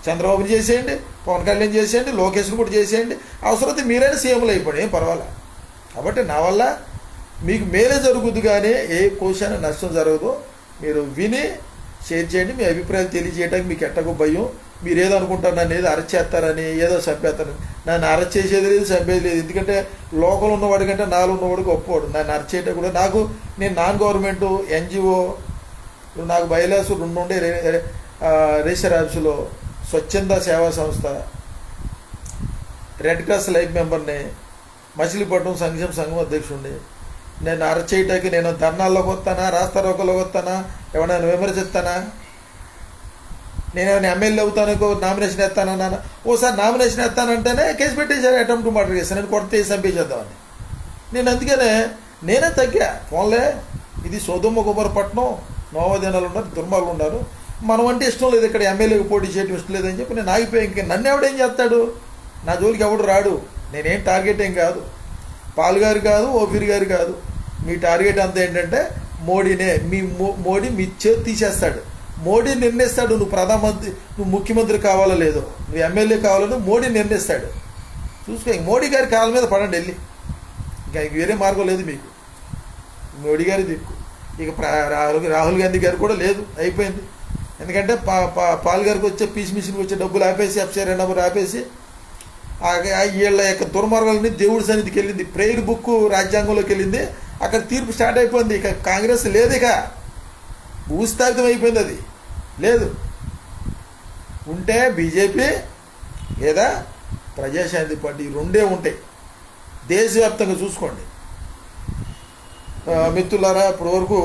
చంద్రబాబుని చేసేయండి, పవన్ కళ్యాణ్ చేసేయండి, లోకేష్ని కూడా చేసేయండి, అవసరమైతే మీరైనా సీఎంలు అయిపోండి, ఏం పర్వాలా. కాబట్టి నా వల్ల మీకు మేలే జరుగుద్దు కానీ ఏ కోశాన నష్టం జరగదు. మీరు విని షేర్ చేయండి, మీ అభిప్రాయాలు తెలియజేయడానికి మీకు ఎట్టకు భయం. మీరు ఏదో అనుకుంటారు, నన్ను ఏదో అరెస్ట్ చేస్తారని, ఏదో చంపేస్తారని. నన్ను అరెస్ట్ చేసేది లేదు, చంపేది లేదు. ఎందుకంటే లోకల్ ఉన్నవాడి కంటే నాలో ఉన్నవాడికి ఒప్పుకోడు. నన్ను అరెస్ట్ చేయటం కూడా నేను నాన్ గవర్నమెంట్ ఎన్జిఓ, నాకు బయలాసు 2 ఉండే రిజిస్టర్ ఆఫీసులో, స్వచ్ఛంద సేవా సంస్థ, రెడ్ క్రాస్ లైఫ్ మెంబర్ని, మచిలీపట్నం సంక్షేమ సంఘం అధ్యక్షుడిని. నేను అరెస్ట్ చేయటానికి నేను ధర్నాల్లోకి వస్తానా, రాస్తా రోకలోకి వస్తానా, ఎవరైనా విమర్శిస్తానా, నేనేమైనా ఎమ్మెల్యే అవుతాను, నామినేషన్ ఎత్తానన్నా. ఓసారి నామినేషన్ ఎత్తానంటేనే కేసు పెట్టేశారు, అటెంప్ట్ మర్డర్ కేసు. నేను కొడితే చంపేసేద్దామని. నేను అందుకనే నేనే తగ్గా. ఫోన్లే, ఇది సోదమ్మ కుమారపట్నం, నోవదినాలు ఉన్నారు, దుర్మార్గులు ఉన్నారు, మనం అంటే ఇష్టం లేదు, ఇక్కడ ఎమ్మెల్యేకి పోటీ చేయడం ఇష్టం లేదని చెప్పి నేను ఆగిపోయి. ఇంక నన్ను ఎవడేం చేస్తాడు, నా జోలికి ఎవడు రాడు. నేనేం టార్గెట్ ఏం కాదు, పాల్ గారు కాదు, ఓఫీర్ గారు కాదు. మీ టార్గెట్ అంతా ఏంటంటే మోడీనే. మోడీ మీ చేతి తీసేస్తాడు, మోడీ నిర్ణయిస్తాడు నువ్వు ప్రధానమంత్రి, నువ్వు ముఖ్యమంత్రి కావాలో లేదో, నువ్వు ఎమ్మెల్యే కావాలో మోడీ నిర్ణయిస్తాడు. చూసుకో, ఇంక మోడీ గారి కాళ్ళ మీద పడండి వెళ్ళి, ఇంకా వేరే మార్గం లేదు మీకు. మోడీ గారి దిక్కు ఇక రాహుల్ గాంధీ గారు కూడా లేదు, అయిపోయింది. ఎందుకంటే పాల్ గారికి వచ్చే పీస్ మిషన్కి వచ్చే డబ్బులు ఆపేసి, ఎఫ్సిఆర్ నెంబర్ ఆపేసి, వీళ్ళ యొక్క దుర్మార్గాలని దేవుడి సన్నిధికి వెళ్ళింది, ప్రేయర్ బుక్ రాజ్యాంగంలోకి వెళ్ళింది, అక్కడ తీర్పు స్టార్ట్ అయిపోయింది. ఇక కాంగ్రెస్ లేదు, ఇక భూస్థాపితం అయిపోయింది. అది లేదు. ఉంటే బీజేపీ లేదా ప్రజాశాంతి పార్టీ, 2 ఉంటాయి దేశవ్యాప్తంగా. చూసుకోండి మిత్రులారా, ఇప్పటి వరకు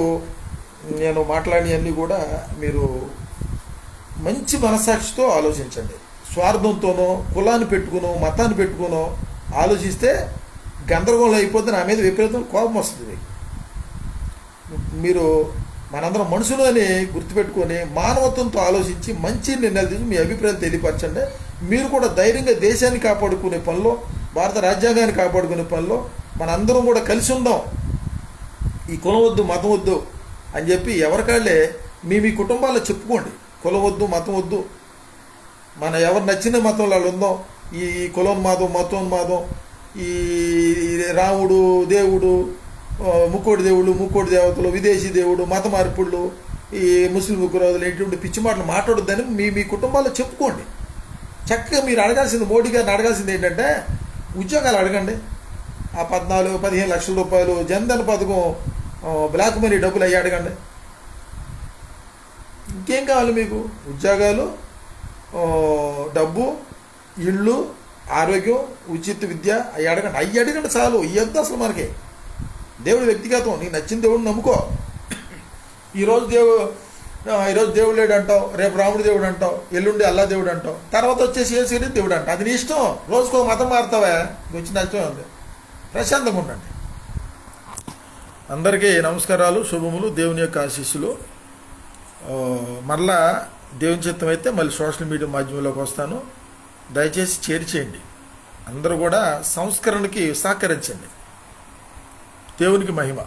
నేను మాట్లాడినవన్నీ కూడా మీరు మంచి మనసాక్షితో ఆలోచించండి. స్వార్థంతోనో, కులాన్ని పెట్టుకునో, మతాన్ని పెట్టుకునో ఆలోచిస్తే గందరగోళం అయిపోతే నా మీద విపరీతం కోపం వస్తుంది. మీరు మనందరం మనుషులు అని గుర్తుపెట్టుకొని మానవత్వంతో ఆలోచించి మంచి నిర్ణయాలు తీసుకుని మీ అభిప్రాయాలు తెలియపరచండి. మీరు కూడా ధైర్యంగా దేశాన్ని కాపాడుకునే పనిలో, భారత రాజ్యాంగాన్ని కాపాడుకునే పనిలో మనందరం కూడా కలిసి ఉందాం. ఈ కులం వద్దు, మతం వద్దు అని చెప్పి ఎవరికాళ్ళే మీ కుటుంబాల్లో చెప్పుకోండి. కులం వద్దు, మతం వద్దు, మన ఎవరు నచ్చిన మతంలో వాళ్ళు ఉందాం. ఈ కులోన్మాదం, మతోన్మాదం, ఈ రాముడు దేవుడు, ముక్కోటి దేవుళ్ళు, ముక్కోటి దేవతలు, విదేశీ దేవుడు, మత మార్పుళ్ళు, ఈ ముస్లిం ఉగ్రవాదులు, ఎటువంటి పిచ్చి మాటలు మాట్లాడొద్దని మీ కుటుంబాల్లో చెప్పుకోండి. చక్కగా మీరు అడగాల్సింది, మోడీ గారిని అడగాల్సింది ఏంటంటే ఉద్యోగాలు అడగండి. ఆ 14-15 లక్షల రూపాయలు జన్ధన్ పథకం బ్లాక్ మనీ డబ్బులు అయ్యి అడగండి. ఇంకేం కావాలి మీకు? ఉద్యోగాలు, డబ్బు, ఇళ్ళు, ఆరోగ్యం, ఉచిత విద్య అవి అడగండి చాలు. ఇవద్దు అసలు మనకి. దేవుడు వ్యక్తిగతం, నీకు నచ్చిన దేవుడిని నమ్ముకో. ఈరోజు దేవుడు లేడు అంటావు, రేపు రాముడు దేవుడు అంటావు, ఎల్లుండి అల్లా దేవుడు అంటావు, తర్వాత వచ్చేసి ఏ సీరియస్ దేవుడు అంటావు. అది నీ ఇష్టం. రోజుకో మతం మారుతావా, వచ్చి నచ్చమే ఉంది. ప్రశాంతంగా ఉండండి. అందరికీ నమస్కారాలు, శుభములు, దేవుని యొక్క ఆశీస్సులు. మరలా దేవుని చిత్తం అయితే మళ్ళీ సోషల్ మీడియా మాధ్యమంలోకి వస్తాను. దయచేసి షేర్ చేయండి. అందరూ కూడా సంస్కరణకి సహకరించండి. దేవునికి మహిమ.